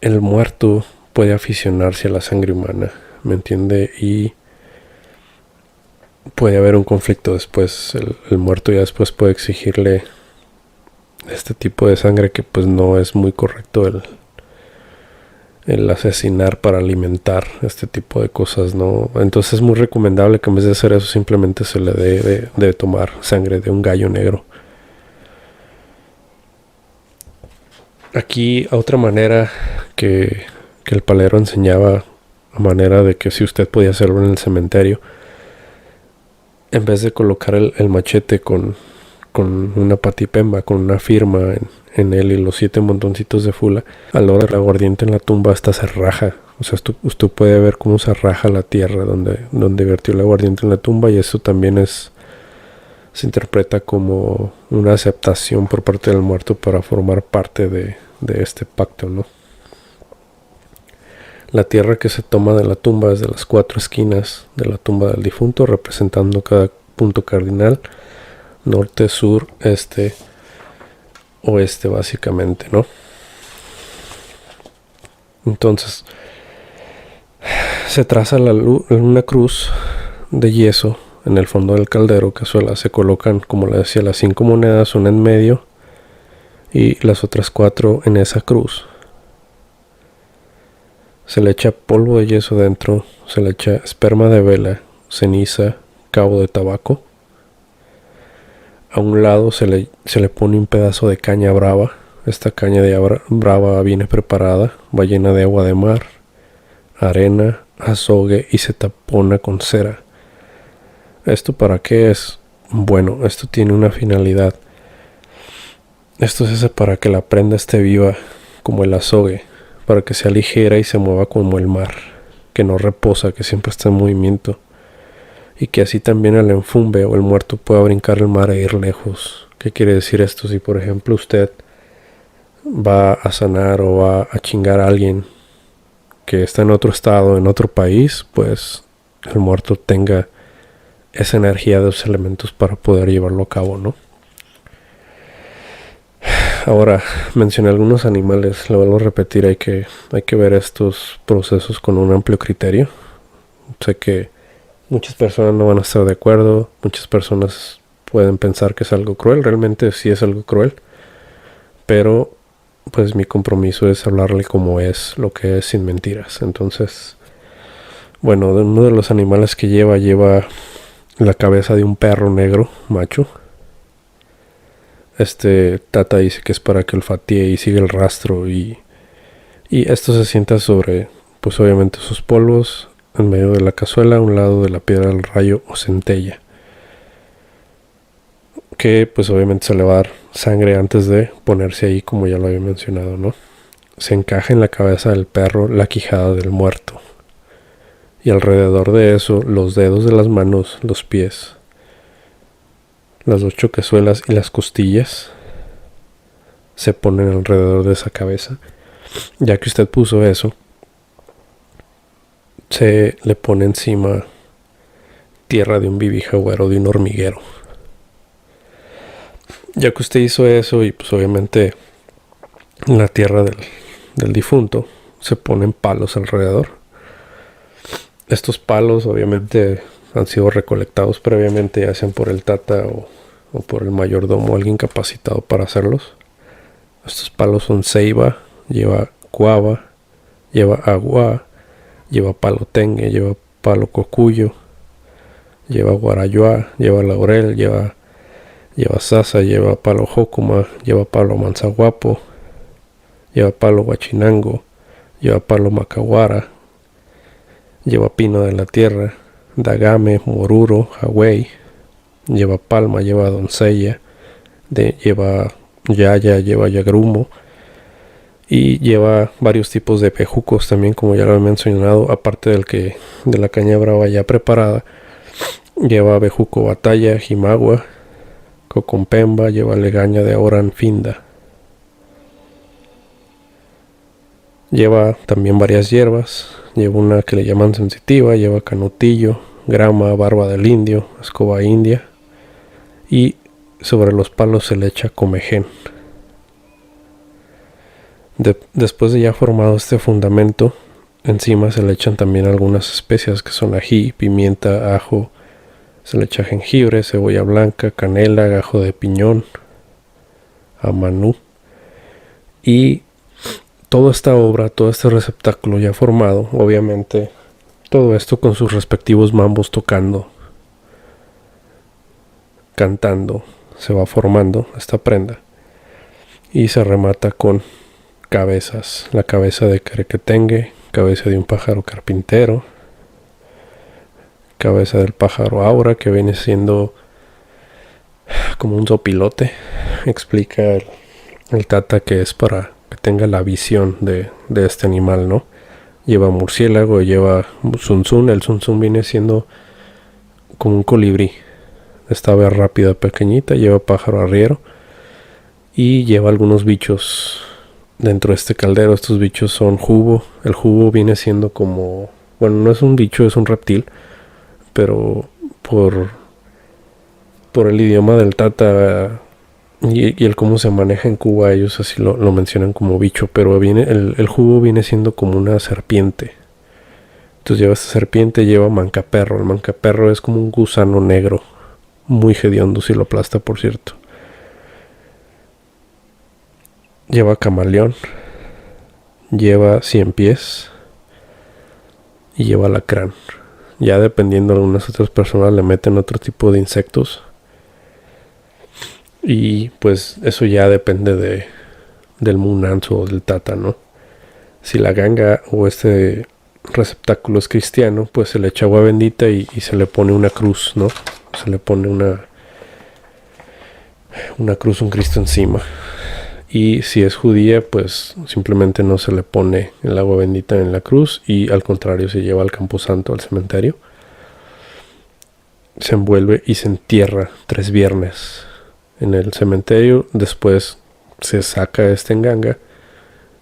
el muerto puede aficionarse a la sangre humana, ¿me entiende? Y puede haber un conflicto después. El muerto ya después puede exigirle este tipo de sangre, que pues no es muy correcto el asesinar para alimentar este tipo de cosas, ¿no? Entonces es muy recomendable que en vez de hacer eso simplemente se le dé de tomar sangre de un gallo negro. Aquí otra manera que el palero enseñaba, a manera de que si usted podía hacerlo en el cementerio, en vez de colocar el machete con una patipemba, con una firma en él y los 7 montoncitos de fula, a la hora del aguardiente en la tumba hasta se raja. O sea, usted puede ver cómo se raja la tierra donde vertió el aguardiente en la tumba, y eso también se interpreta como una aceptación por parte del muerto para formar parte de este pacto, ¿no? La tierra que se toma de la tumba es de las 4 esquinas de la tumba del difunto, representando cada punto cardinal: norte, sur, este, oeste, básicamente, ¿no? Entonces se traza una cruz de yeso en el fondo del caldero cazuela. Se colocan, como le decía, las 5 monedas, una en medio y las otras 4 en esa cruz. Se le echa polvo de yeso dentro, se le echa esperma de vela, ceniza, cabo de tabaco. A un lado se le pone un pedazo de caña brava. Esta caña de brava viene preparada, va llena de agua de mar, arena, azogue, y se tapona con cera. ¿Esto para qué es? Bueno, esto tiene una finalidad. Esto se hace para que la prenda esté viva como el azogue, para que sea ligera y se mueva como el mar, que no reposa, que siempre está en movimiento, y que así también el enfumbe o el muerto pueda brincar el mar e ir lejos. ¿Qué quiere decir esto? Si por ejemplo usted va a sanar o va a chingar a alguien que está en otro estado, en otro país, pues el muerto tenga esa energía de los elementos para poder llevarlo a cabo, ¿no? Ahora, mencioné algunos animales, lo vuelvo a repetir, hay que ver estos procesos con un amplio criterio. Sé que muchas personas no van a estar de acuerdo, muchas personas pueden pensar que es algo cruel, realmente sí es algo cruel, pero pues mi compromiso es hablarle como es, lo que es, sin mentiras. Entonces, bueno, uno de los animales que lleva la cabeza de un perro negro, macho. Tata dice que es para que olfatee y siga el rastro, y esto se sienta sobre, pues obviamente, sus polvos en medio de la cazuela, a un lado de la piedra del rayo o centella, que pues obviamente se le va a dar sangre antes de ponerse ahí, como ya lo había mencionado, ¿no? Se encaja en la cabeza del perro la quijada del muerto, y alrededor de eso los dedos de las manos, los pies, las 8 cazuelas y las costillas se ponen alrededor de esa cabeza. Ya que usted puso eso, se le pone encima tierra de un bibijagüero, de un hormiguero. Ya que usted hizo eso, y pues obviamente en la tierra del difunto se ponen palos alrededor. Estos palos obviamente han sido recolectados previamente, ya sean por el tata o por el mayordomo, alguien capacitado para hacerlos. Estos palos son ceiba, lleva cuava, lleva agua, lleva palo tengue, lleva palo cocuyo, lleva guarayua, lleva laurel, lleva sasa, lleva palo jócuma, lleva palo manzaguapo, lleva palo guachinango, lleva palo macahuara, lleva pino de la tierra, dagame, moruro, hawái, lleva palma, lleva doncella, lleva yaya, lleva yagrumo, y lleva varios tipos de bejucos también, como ya lo he mencionado, aparte de la caña brava ya preparada. Lleva bejuco batalla, jimagua, cocompemba, lleva legaña de oran finda. Lleva también varias hierbas, lleva una que le llaman sensitiva, lleva canutillo, grama, barba del indio, escoba india, y sobre los palos se le echa comején. Después de ya formado este fundamento, encima se le echan también algunas especias que son ají, pimienta, ajo, se le echa jengibre, cebolla blanca, canela, gajo de piñón, amanú. Y toda esta obra, todo este receptáculo ya formado, obviamente todo esto con sus respectivos mambos tocando, cantando, se va formando esta prenda y se remata con cabezas, la cabeza de querequetengue, cabeza de un pájaro carpintero, cabeza del pájaro aura, que viene siendo como un zopilote. Explica el tata que es para que tenga la visión de este animal, ¿no? Lleva murciélago, lleva zunzún. El zunzún viene siendo como un colibrí, esta ave rápida pequeñita, lleva pájaro arriero y lleva algunos bichos dentro de este caldero. Estos bichos son jubo. El jubo viene siendo como, bueno, no es un bicho, es un reptil, pero por el idioma del tata y el cómo se maneja en Cuba, ellos así lo mencionan como bicho, pero el jubo viene siendo como una serpiente. Entonces lleva esta serpiente, lleva mancaperro. El mancaperro es como un gusano negro, muy hediondo si lo aplasta, por cierto. Lleva camaleón, lleva 100 pies y lleva alacrán. Ya dependiendo, algunas otras personas le meten otro tipo de insectos. Y pues eso ya depende del munanzo o del tata, ¿no? Si la ganga o este receptáculo es cristiano, pues se le echa agua bendita y se le pone una cruz, ¿no? Se le pone una cruz, un Cristo encima. Y si es judía, pues simplemente no se le pone el agua bendita en la cruz y al contrario se lleva al camposanto, al cementerio. Se envuelve y se entierra 3 viernes en el cementerio. Después se saca este enganga,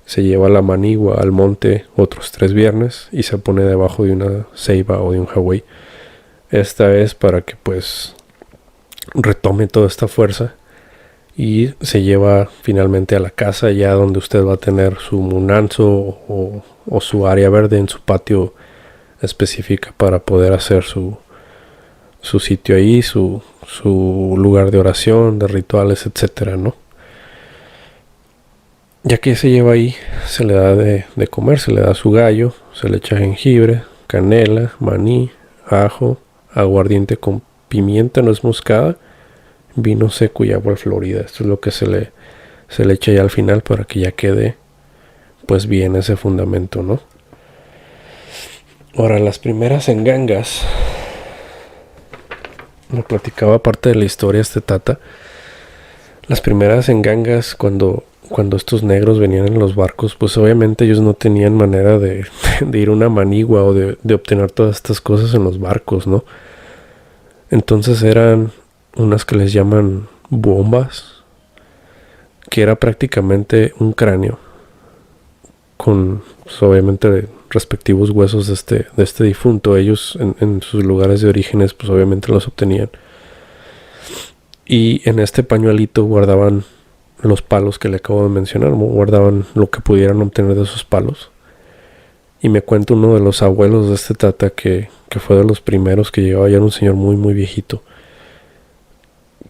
se lleva la manigua al monte otros 3 viernes y se pone debajo de una ceiba o de un hawái. Esta es para que pues retome toda esta fuerza. Y se lleva finalmente a la casa, ya donde usted va a tener su munanzo o su área verde en su patio específica para poder hacer su sitio ahí, su lugar de oración, de rituales, etcétera, ¿no? Ya que se lleva ahí, se le da de comer, se le da su gallo, se le echa jengibre, canela, maní, ajo, aguardiente con pimienta, nuez moscada, vino seco y agua florida. Esto es lo que se le echa ya al final para que ya quede pues bien ese fundamento, ¿no? Ahora, las primeras engangas, me platicaba parte de la historia este tata. Las primeras engangas, cuando estos negros venían en los barcos, pues obviamente ellos no tenían manera de ir a una manigua o de obtener todas estas cosas en los barcos, ¿no? Entonces eran unas que les llaman bombas, que era prácticamente un cráneo con pues, obviamente respectivos huesos de este difunto. Ellos en sus lugares de orígenes pues obviamente los obtenían, y en este pañuelito guardaban los palos que le acabo de mencionar, guardaban lo que pudieran obtener de esos palos. Y me cuenta uno de los abuelos de este tata que fue de los primeros que llegaba, ya era un señor muy muy viejito,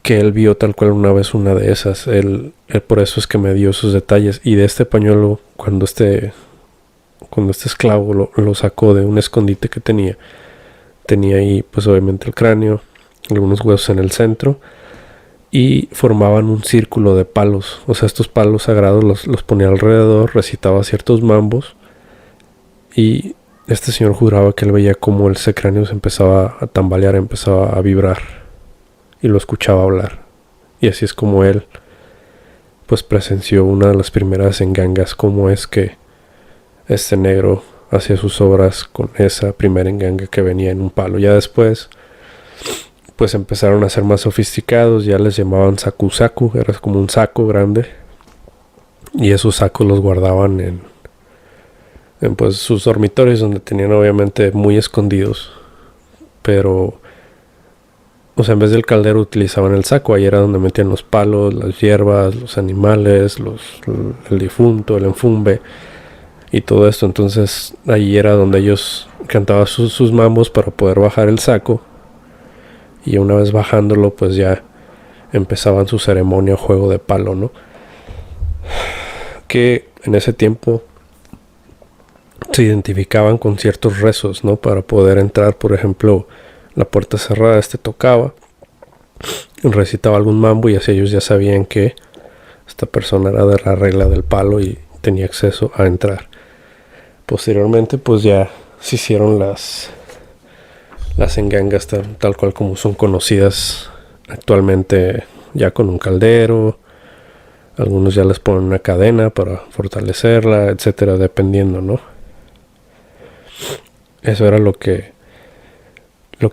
que él vio tal cual una vez una de esas. Él por eso es que me dio esos detalles. Y de este pañuelo, cuando este esclavo lo sacó de un escondite que tenía ahí pues obviamente el cráneo, algunos huesos en el centro, y formaban un círculo de palos. O sea, estos palos sagrados los ponía alrededor, recitaba ciertos mambos, y este señor juraba que él veía como ese cráneo se empezaba a tambalear, empezaba a vibrar, y lo escuchaba hablar. Y así es como él pues presenció una de las primeras engangas, como es que este negro hacía sus obras con esa primera enganga que venía en un palo. Ya después pues empezaron a ser más sofisticados, ya les llamaban saku, era como un saco grande, y esos sacos los guardaban en pues sus dormitorios, donde tenían obviamente muy escondidos, pero o sea, en vez del caldero utilizaban el saco. Ahí era donde metían los palos, las hierbas, los animales, el difunto, el enfumbe y todo esto. Entonces ahí era donde ellos cantaban sus mambos para poder bajar el saco, y una vez bajándolo pues ya empezaban su ceremonia o juego de palo, ¿no? Que en ese tiempo se identificaban con ciertos rezos, ¿no? Para poder entrar. Por ejemplo, la puerta cerrada, tocaba, recitaba algún mambo, y así ellos ya sabían que esta persona era de la regla del palo y tenía acceso a entrar. Posteriormente pues ya se hicieron las engangas tal cual como son conocidas actualmente, ya con un caldero. Algunos ya les ponen una cadena para fortalecerla, etcétera, dependiendo, ¿no? Eso era lo que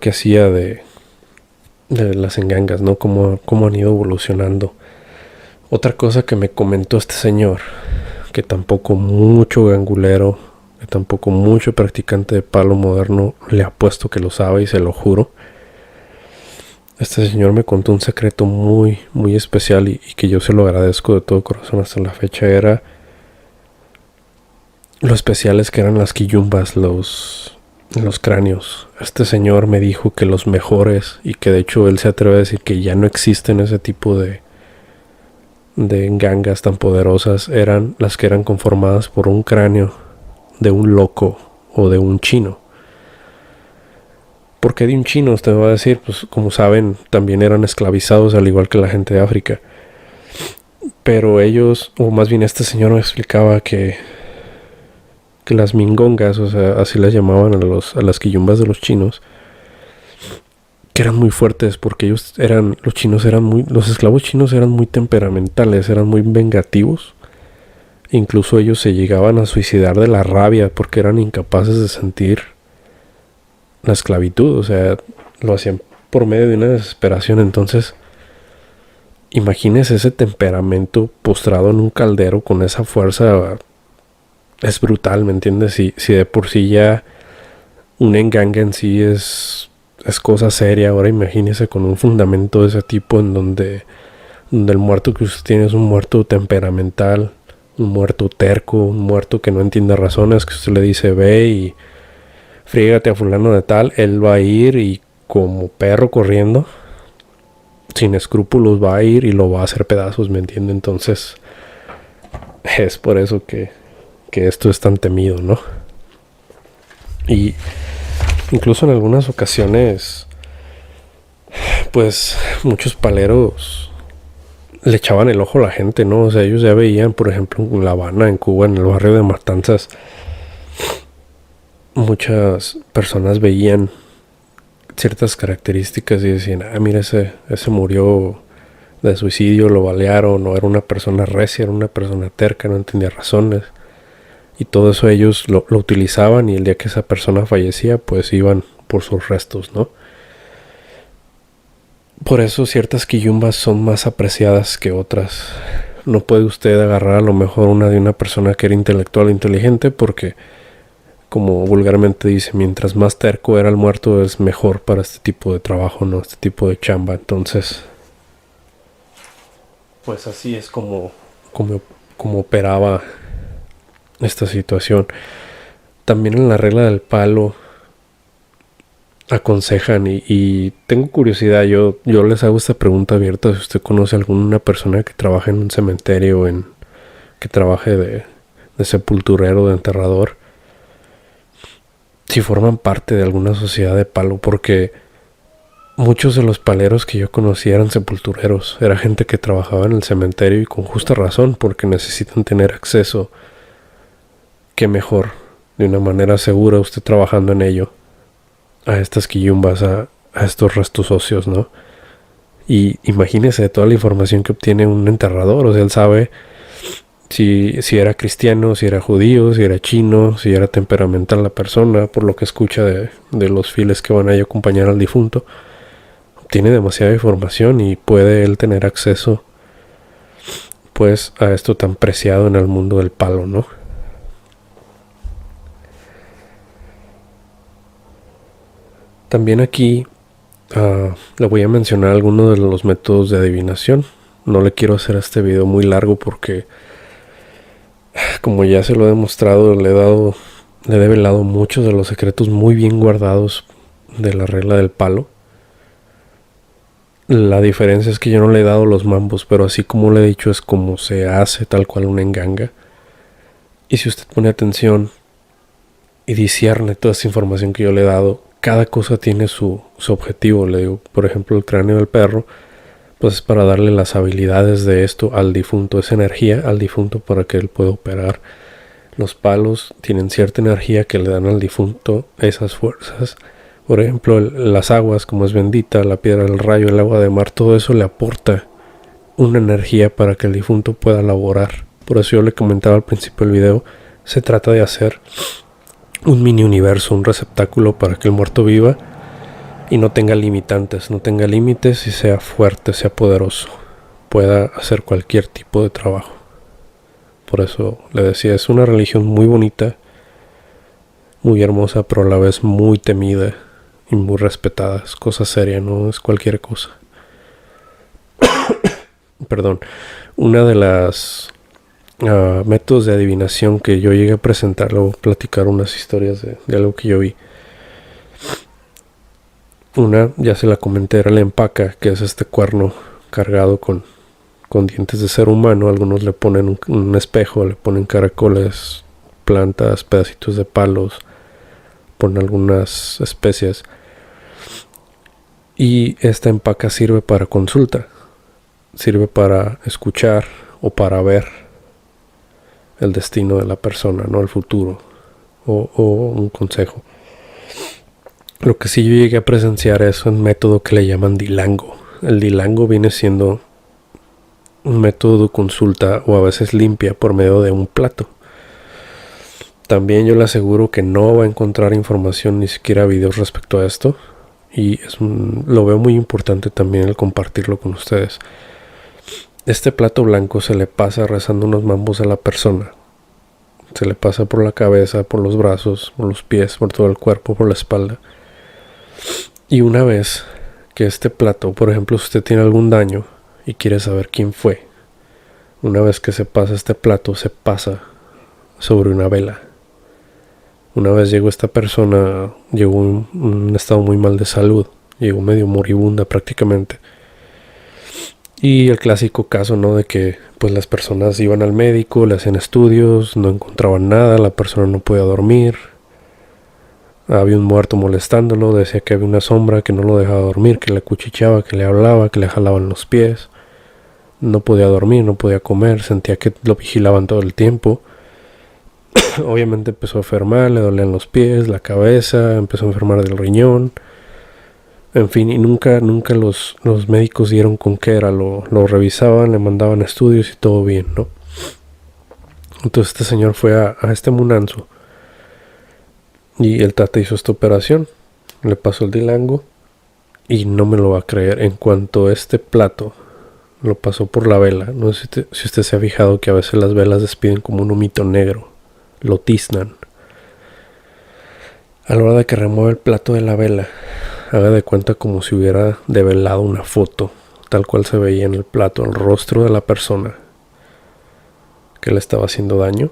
hacía de las engangas, ¿no? Cómo han ido evolucionando. Otra cosa que me comentó este señor, que tampoco mucho gangulero, que tampoco mucho practicante de palo moderno le apuesto que lo sabe, y se lo juro. Este señor me contó un secreto muy, muy especial, y que yo se lo agradezco de todo corazón hasta la fecha. Era lo especiales que eran las quillumbas, los cráneos. Este señor me dijo que los mejores, y que de hecho él se atreve a decir que ya no existen ese tipo de engangas tan poderosas, eran las que eran conformadas por un cráneo de un loco o de un chino. ¿Por qué de un chino? Usted me va a decir, pues como saben, también eran esclavizados al igual que la gente de África. Pero ellos, o más bien este señor me explicaba que las mingongas, o sea, así las llamaban a las quillumbas de los chinos, que eran muy fuertes, porque los esclavos chinos eran muy temperamentales, eran muy vengativos. Incluso ellos se llegaban a suicidar de la rabia, porque eran incapaces de sentir la esclavitud. O sea, lo hacían por medio de una desesperación. Entonces, imagínese ese temperamento postrado en un caldero con esa fuerza. Es brutal, ¿me entiendes? Si de por sí ya un enganga en sí es cosa seria, ahora imagínese con un fundamento de ese tipo, en donde el muerto que usted tiene es un muerto temperamental, un muerto terco, un muerto que no entiende razones, que usted le dice ve y frígate a fulano de tal, él va a ir y como perro corriendo, sin escrúpulos va a ir y lo va a hacer pedazos, ¿me entiende? Entonces es por eso que esto es tan temido, ¿no? Y incluso en algunas ocasiones pues muchos paleros le echaban el ojo a la gente, ¿no? O sea, ellos ya veían, por ejemplo, en La Habana, en Cuba, en el barrio de Matanzas, muchas personas veían ciertas características y decían, mira, ese murió de suicidio, lo balearon, no era una persona recia, era una persona terca, no entendía razones. Y todo eso ellos lo utilizaban, y el día que esa persona fallecía, pues iban por sus restos, ¿no? Por eso ciertas quillumbas son más apreciadas que otras. No puede usted agarrar a lo mejor una de una persona que era intelectual, inteligente, porque, como vulgarmente dice, mientras más terco era el muerto, es mejor para este tipo de trabajo, ¿no? Este tipo de chamba. Entonces, pues así es como operaba esta situación. También en la regla del palo aconsejan y tengo curiosidad, yo les hago esta pregunta abierta: si usted conoce a alguna persona que trabaja en un cementerio, que trabaje de sepulturero, de enterrador, si forman parte de alguna sociedad de palo, porque muchos de los paleros que yo conocí eran sepultureros, era gente que trabajaba en el cementerio, y con justa razón, porque necesitan tener acceso. Qué mejor, de una manera segura, usted trabajando en ello, a estas quillumbas, a estos restos óseos, ¿no? Y imagínese toda la información que obtiene un enterrador. O sea, él sabe si era cristiano, si era judío, si era chino, si era temperamental la persona, por lo que escucha de los fieles que van a acompañar al difunto. Obtiene demasiada información y puede él tener acceso, pues, a esto tan preciado en el mundo del palo, ¿no? También aquí le voy a mencionar algunos de los métodos de adivinación. No le quiero hacer este video muy largo porque, como ya se lo he demostrado, le he develado muchos de los secretos muy bien guardados de la regla del palo. La diferencia es que yo no le he dado los mambos, pero así como le he dicho, es como se hace tal cual una enganga. Y si usted pone atención y discierne toda esta información que yo le he dado, cada cosa tiene su objetivo. Le digo, por ejemplo, el cráneo del perro, pues es para darle las habilidades de esto al difunto, esa energía al difunto para que él pueda operar. Los palos tienen cierta energía que le dan al difunto esas fuerzas. Por ejemplo, las aguas, como es bendita, la piedra del rayo, el agua de mar, todo eso le aporta una energía para que el difunto pueda laborar. Por eso yo le comentaba al principio del video, se trata de hacer un mini universo, un receptáculo para que el muerto viva y no tenga limitantes, no tenga límites, y sea fuerte, sea poderoso, pueda hacer cualquier tipo de trabajo. Por eso le decía, es una religión muy bonita, muy hermosa, pero a la vez muy temida y muy respetada. Es cosa seria, no es cualquier cosa. Perdón. Una de las métodos de adivinación que yo llegué a presentar, le voy a platicar unas historias de algo que yo vi. Una, ya se la comenté, era la empaca, que es este cuerno cargado con dientes de ser humano. Algunos le ponen un espejo, le ponen caracoles, plantas, pedacitos de palos, ponen algunas especias. Y esta empaca sirve para consulta, sirve para escuchar o para ver el destino de la persona, no el futuro, o un consejo. Lo que sí yo llegué a presenciar es un método que le llaman dilango. El dilango viene siendo un método de consulta, o a veces limpia, por medio de un plato. También yo le aseguro que no va a encontrar información, ni siquiera videos respecto a esto, y lo veo muy importante también el compartirlo con ustedes. Este plato blanco se le pasa rezando unos mambos a la persona. Se le pasa por la cabeza, por los brazos, por los pies, por todo el cuerpo, por la espalda. Y una vez que este plato, por ejemplo, si usted tiene algún daño y quiere saber quién fue, una vez que se pasa este plato, se pasa sobre una vela. Una vez llegó esta persona, llegó en un estado muy mal de salud, llegó medio moribunda prácticamente. Y el clásico caso, ¿no? De que pues las personas iban al médico, le hacían estudios, no encontraban nada, la persona no podía dormir. Había un muerto molestándolo, decía que había una sombra que no lo dejaba dormir, que le cuchicheaba, que le hablaba, que le jalaban los pies. No podía dormir, no podía comer, sentía que lo vigilaban todo el tiempo. Obviamente empezó a enfermar, le dolían los pies, la cabeza, empezó a enfermar del riñón. En fin, y nunca los médicos dieron con qué era. Lo revisaban, le mandaban estudios y todo bien, ¿no? Entonces este señor fue a este Munanzo. Y el tata hizo esta operación. Le pasó el dilango. Y no me lo va a creer. En cuanto este plato lo pasó por la vela. No sé si usted se ha fijado que a veces las velas despiden como un humito negro. Lo tiznan. A la hora de que remueve el plato de la vela, haga de cuenta como si hubiera develado una foto, tal cual se veía en el plato, el rostro de la persona que le estaba haciendo daño.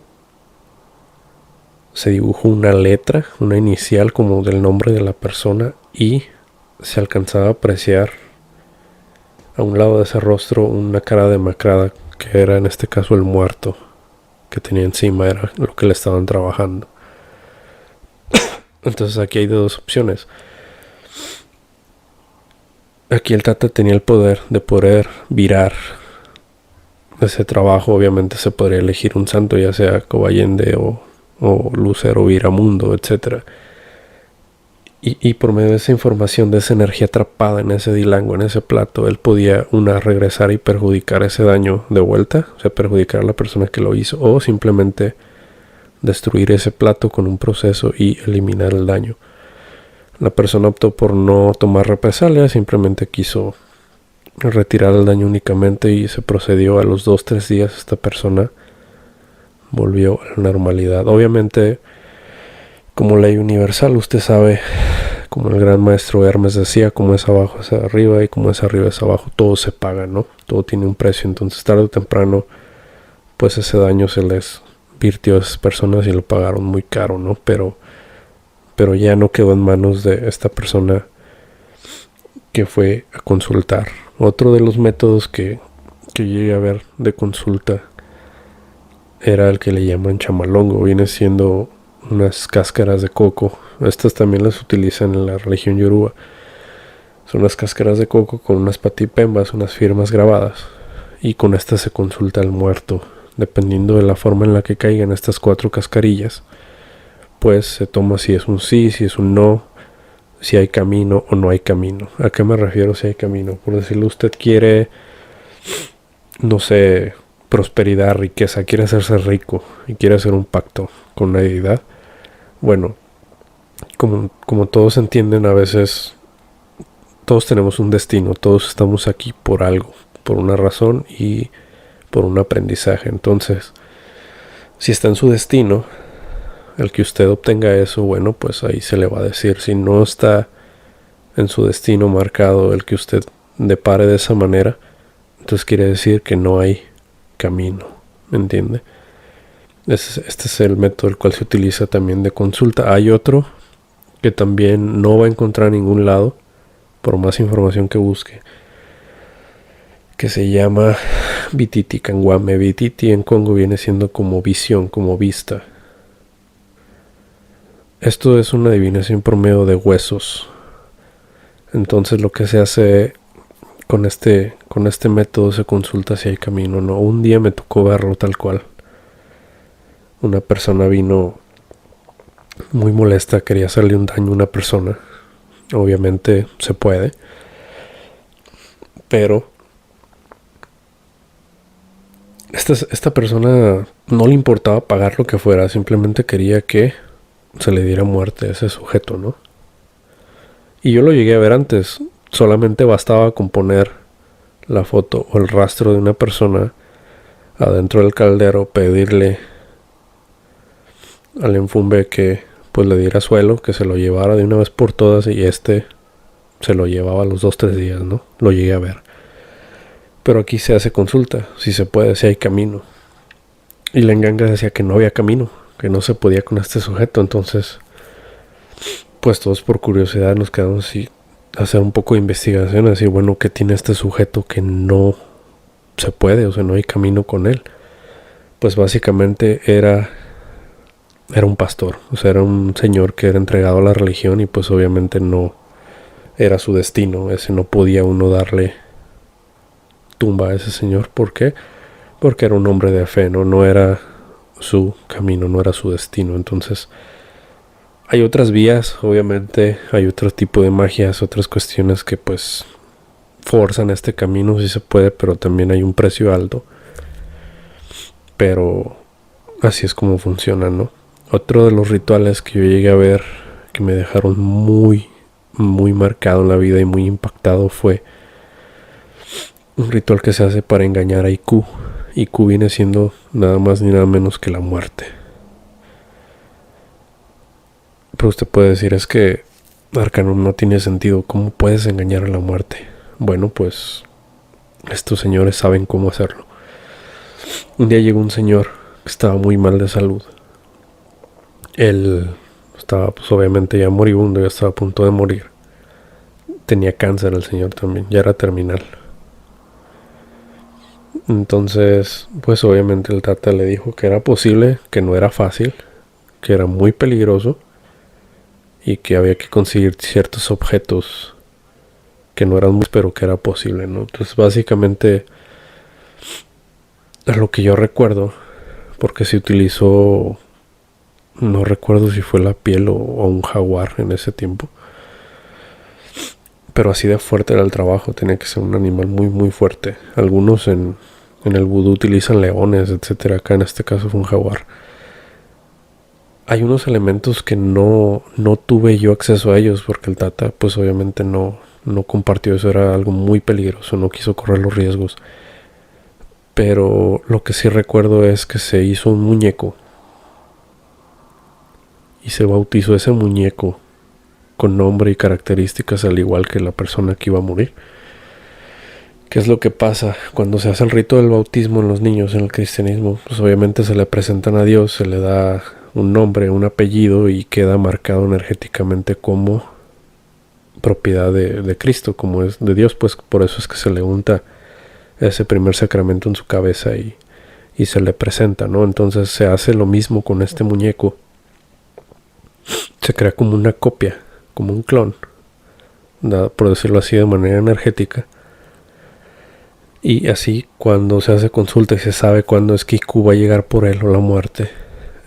se dibujó una letra, una inicial como del nombre de la persona, y se alcanzaba a apreciar a un lado de ese rostro una cara demacrada, que era en este caso el muerto que tenía encima, era lo que le estaban trabajando. Entonces aquí hay dos opciones. Aquí el Tata tenía el poder de poder virar ese trabajo. Obviamente se podría elegir un santo, ya sea Cobayende o Lucero Viramundo, etcétera. Y por medio de esa información, de esa energía atrapada en ese dilango, en ese plato, él podía regresar y perjudicar ese daño de vuelta, o sea, perjudicar a la persona que lo hizo, o simplemente destruir ese plato con un proceso y eliminar el daño. La persona optó por no tomar represalias, simplemente quiso retirar el daño únicamente, y se procedió. A los 2-3 días esta persona volvió a la normalidad. Obviamente, como ley universal, usted sabe, como el gran maestro Hermes decía, como es abajo es arriba y como es arriba es abajo, todo se paga, ¿no? Todo tiene un precio. Entonces tarde o temprano pues ese daño se les virtió a esas personas y lo pagaron muy caro, ¿no? Pero ya no quedó en manos de esta persona que fue a consultar. Otro de los métodos que llegué a ver de consulta era el que le llaman chamalongo. Viene siendo unas cáscaras de coco. Estas también las utilizan en la religión yoruba. Son unas cáscaras de coco con unas patipembas, unas firmas grabadas, y con estas se consulta al muerto. Dependiendo de la forma en la que caigan estas 4 cascarillas, pues se toma si es un sí, si es un no, si hay camino o no hay camino. ¿A qué me refiero si hay camino? Por decirlo, usted quiere, no sé, prosperidad, riqueza, quiere hacerse rico y quiere hacer un pacto con una deidad. Bueno, como todos entienden, a veces todos tenemos un destino, todos estamos aquí por algo, por una razón y por un aprendizaje. Entonces, si está en su destino el que usted obtenga eso, bueno, pues ahí se le va a decir. Si no está en su destino marcado el que usted depare de esa manera, entonces quiere decir que no hay camino, ¿me entiende? Este es el método el cual se utiliza también de consulta. Hay otro que también no va a encontrar en ningún lado, por más información que busque, que se llama Vititi Kanguame. Vititi en Congo viene siendo como visión, como vista. Esto es una adivinación por medio de huesos. Entonces lo que se hace con este método, se consulta si hay camino o no. Un día me tocó verlo tal cual. Una persona vino muy molesta, quería hacerle un daño a una persona. Obviamente se puede, pero esta persona no le importaba pagar lo que fuera, simplemente quería que se le diera muerte a ese sujeto, ¿no? Y yo lo llegué a ver antes. Solamente bastaba con poner la foto o el rastro de una persona adentro del caldero, pedirle al enfumbe que pues le diera suelo, que se lo llevara de una vez por todas, y se lo llevaba a los 2-3 días, ¿no? Lo llegué a ver. Pero aquí se hace consulta, si se puede, si hay camino. Y la enganga decía que no había camino, que no se podía con este sujeto. Entonces, pues todos por curiosidad nos quedamos así, a hacer un poco de investigación, así, bueno, ¿qué tiene este sujeto que no se puede? O sea, no hay camino con él. Pues básicamente era un pastor, o sea, era un señor que era entregado a la religión, y pues obviamente no era su destino. Ese no podía uno darle tumba a ese señor. ¿Por qué? Porque era un hombre de fe, no era su camino, no era su destino. Entonces hay otras vías, obviamente hay otro tipo de magias, otras cuestiones que pues forzan este camino, si se puede, pero también hay un precio alto. Pero así es como funciona, ¿no? Otro de los rituales que yo llegué a ver, que me dejaron muy, muy marcado en la vida y muy impactado, fue un ritual que se hace para engañar a Iku. Iku viene siendo nada más ni nada menos que la muerte. Pero usted puede decir, es que Arcanum no tiene sentido, ¿cómo puedes engañar a la muerte? Bueno, pues estos señores saben cómo hacerlo. Un día llegó un señor que estaba muy mal de salud, Él estaba pues obviamente ya moribundo, ya estaba a punto de morir. Tenía cáncer el señor también, ya era terminal. Entonces, pues obviamente el tata le dijo que era posible, que no era fácil, que era muy peligroso y que había que conseguir ciertos objetos que no eran muchos, pero que era posible, ¿no? Entonces básicamente a lo que yo recuerdo, porque se utilizó, no recuerdo si fue la piel o un jaguar en ese tiempo, pero así de fuerte era el trabajo, tenía que ser un animal muy muy fuerte. Algunos en el vudú utilizan leones, etcétera. Acá en este caso fue un jaguar. Hay unos elementos que no tuve yo acceso a ellos porque el tata pues obviamente no compartió eso, era algo muy peligroso, no quiso correr los riesgos. Pero lo que sí recuerdo es que se hizo un muñeco y se bautizó ese muñeco con nombre y características al igual que la persona que iba a morir. ¿Qué es lo que pasa? Cuando se hace el rito del bautismo en los niños en el cristianismo, pues obviamente se le presentan a Dios, se le da un nombre, un apellido y queda marcado energéticamente como propiedad de Cristo, como es de Dios, pues por eso es que se le unta ese primer sacramento en su cabeza y se le presenta, ¿no? Entonces se hace lo mismo con este muñeco. Se crea como una copia, como un clon, por decirlo así, de manera energética. Y así cuando se hace consulta y se sabe cuándo es que Iku va a llegar por él o la muerte,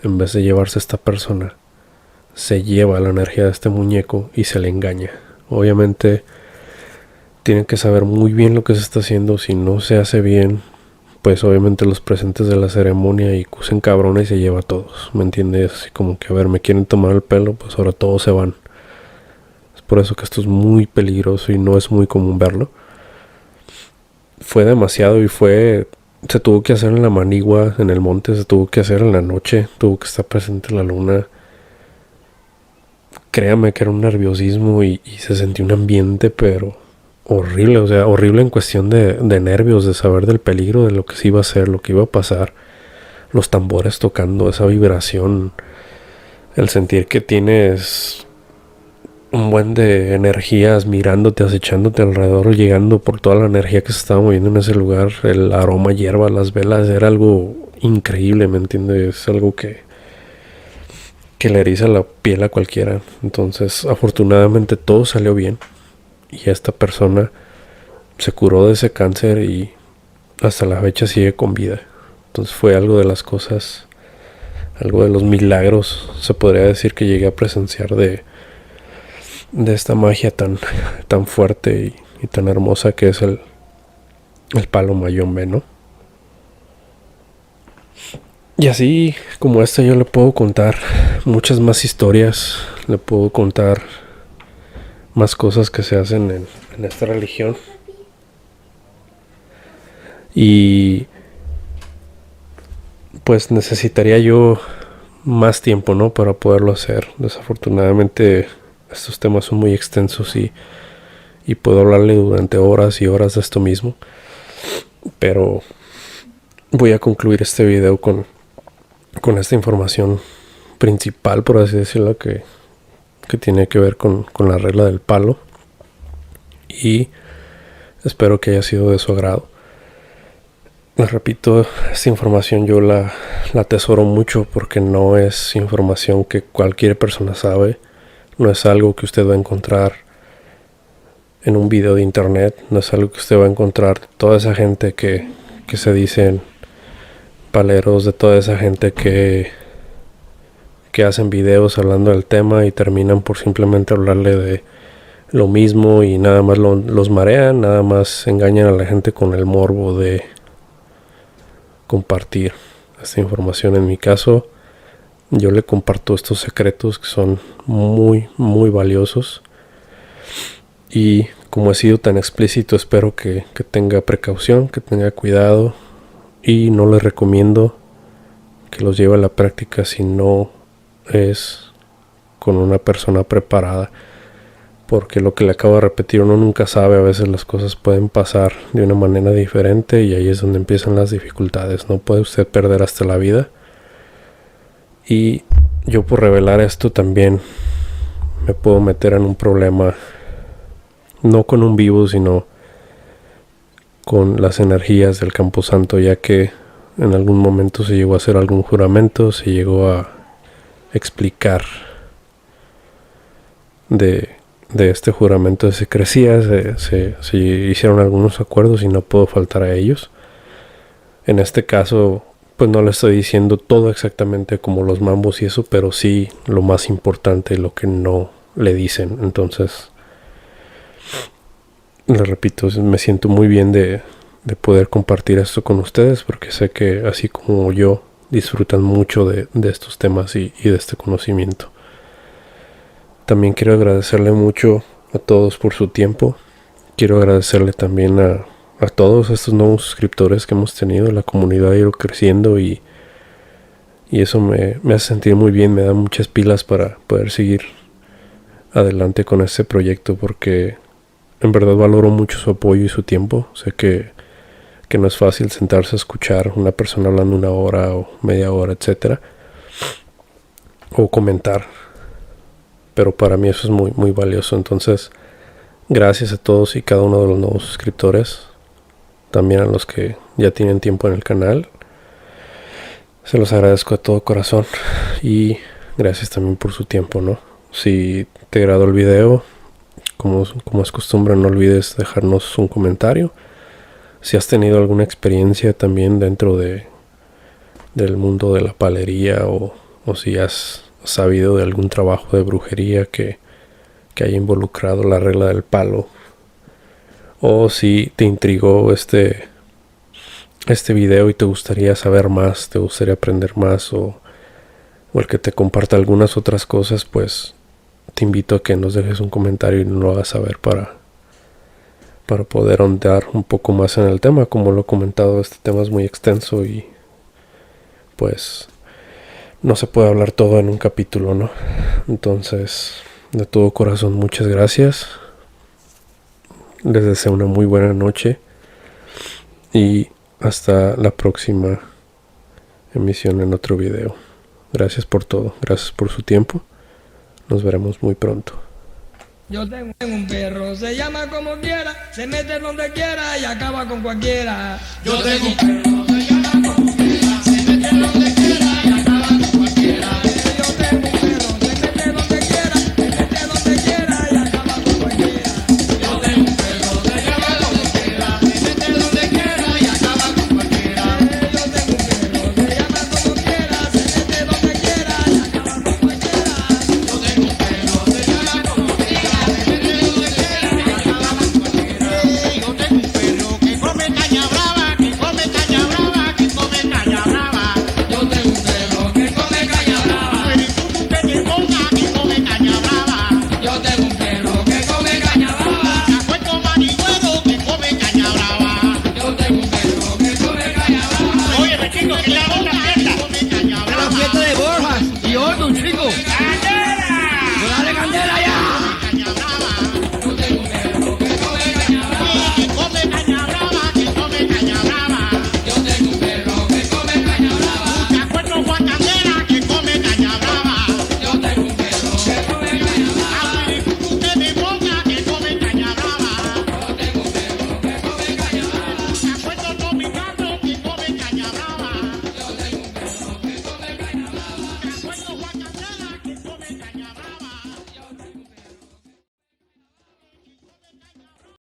en vez de llevarse a esta persona, se lleva la energía de este muñeco y se le engaña. Obviamente tienen que saber muy bien lo que se está haciendo. Si no se hace bien, pues obviamente los presentes de la ceremonia Iku se encabrona y se lleva a todos, ¿me entiendes? Así como que, a ver, me quieren tomar el pelo, pues ahora todos se van. Es por eso que esto es muy peligroso y no es muy común verlo. Fue demasiado y se tuvo que hacer en la manigua, en el monte, se tuvo que hacer en la noche, tuvo que estar presente la luna. Créame que era un nerviosismo y se sentía un ambiente pero horrible, o sea, horrible en cuestión de nervios, de saber del peligro, de lo que se iba a hacer, lo que iba a pasar, los tambores tocando, esa vibración, el sentir que tienes un buen de energías mirándote, acechándote alrededor, llegando por toda la energía que se estaba moviendo en ese lugar, el aroma a hierba, las velas, era algo increíble, ¿me entiendes? Es algo que le eriza la piel a cualquiera. Entonces, afortunadamente todo salió bien y esta persona se curó de ese cáncer y hasta la fecha sigue con vida. Entonces fue algo de las cosas, algo de los milagros, se podría decir, que llegué a presenciar de esta magia tan fuerte y tan hermosa que es el palo mayombe, ¿no? Y así como esta yo le puedo contar muchas más historias, le puedo contar más cosas que se hacen en esta religión. Y pues necesitaría yo más tiempo, ¿no? Para poderlo hacer. Desafortunadamente estos temas son muy extensos y puedo hablarle durante horas y horas de esto mismo. Pero voy a concluir este video con esta información principal, por así decirlo, que tiene que ver con la regla del palo. Y espero que haya sido de su agrado. Les repito, esta información yo la atesoro mucho porque no es información que cualquier persona sabe. No es algo que usted va a encontrar en un video de internet. No es algo que usted va a encontrar de toda esa gente que se dicen paleros, de toda esa gente que hacen videos hablando del tema y terminan por simplemente hablarle de lo mismo y nada más los marean, nada más engañan a la gente con el morbo de compartir esta información. En mi caso, yo le comparto estos secretos que son muy, muy valiosos. Y como he sido tan explícito, espero que tenga precaución, que tenga cuidado. Y no les recomiendo que los lleve a la práctica si no es con una persona preparada. Porque lo que le acabo de repetir, uno nunca sabe, a veces las cosas pueden pasar de una manera diferente y ahí es donde empiezan las dificultades. No puede usted perder hasta la vida y yo por revelar esto también me puedo meter en un problema, no con un vivo, sino con las energías del Camposanto, ya que en algún momento se llegó a hacer algún juramento, se llegó a explicar de este juramento de secrecía, se hicieron algunos acuerdos y no puedo faltar a ellos. En este caso, pues no le estoy diciendo todo exactamente como los mambos y eso, pero sí lo más importante, lo que no le dicen. Entonces, le repito, me siento muy bien de poder compartir esto con ustedes, porque sé que así como yo disfrutan mucho de estos temas y de este conocimiento. También quiero agradecerle mucho a todos por su tiempo. Quiero agradecerle también a todos estos nuevos suscriptores que hemos tenido. La comunidad ha ido creciendo y eso me hace sentir muy bien, me da muchas pilas para poder seguir adelante con este proyecto, porque en verdad valoro mucho su apoyo y su tiempo. Sé que no es fácil sentarse a escuchar a una persona hablando una hora o media hora, etcétera, o comentar, pero para mí eso es muy, muy valioso. Entonces, gracias a todos y cada uno de los nuevos suscriptores, también a los que ya tienen tiempo en el canal. Se los agradezco de todo corazón y gracias también por su tiempo, ¿no? Si te agradó el video, como es costumbre, no olvides dejarnos un comentario. Si has tenido alguna experiencia también dentro del mundo de la palería, o si has sabido de algún trabajo de brujería que haya involucrado la regla del palo, o si te intrigó este video y te gustaría saber más, te gustaría aprender más, o el que te comparta algunas otras cosas, pues te invito a que nos dejes un comentario y nos lo hagas saber para poder ahondar un poco más en el tema. Como lo he comentado, este tema es muy extenso y pues no se puede hablar todo en un capítulo, ¿no? Entonces, de todo corazón, muchas gracias. Les deseo una muy buena noche y hasta la próxima emisión en otro video. Gracias por todo, gracias por su tiempo. Nos veremos muy pronto. Yo tengo un perro, se llama como quiera, se mete donde quiera y acaba con cualquiera. Yo tengo un perro.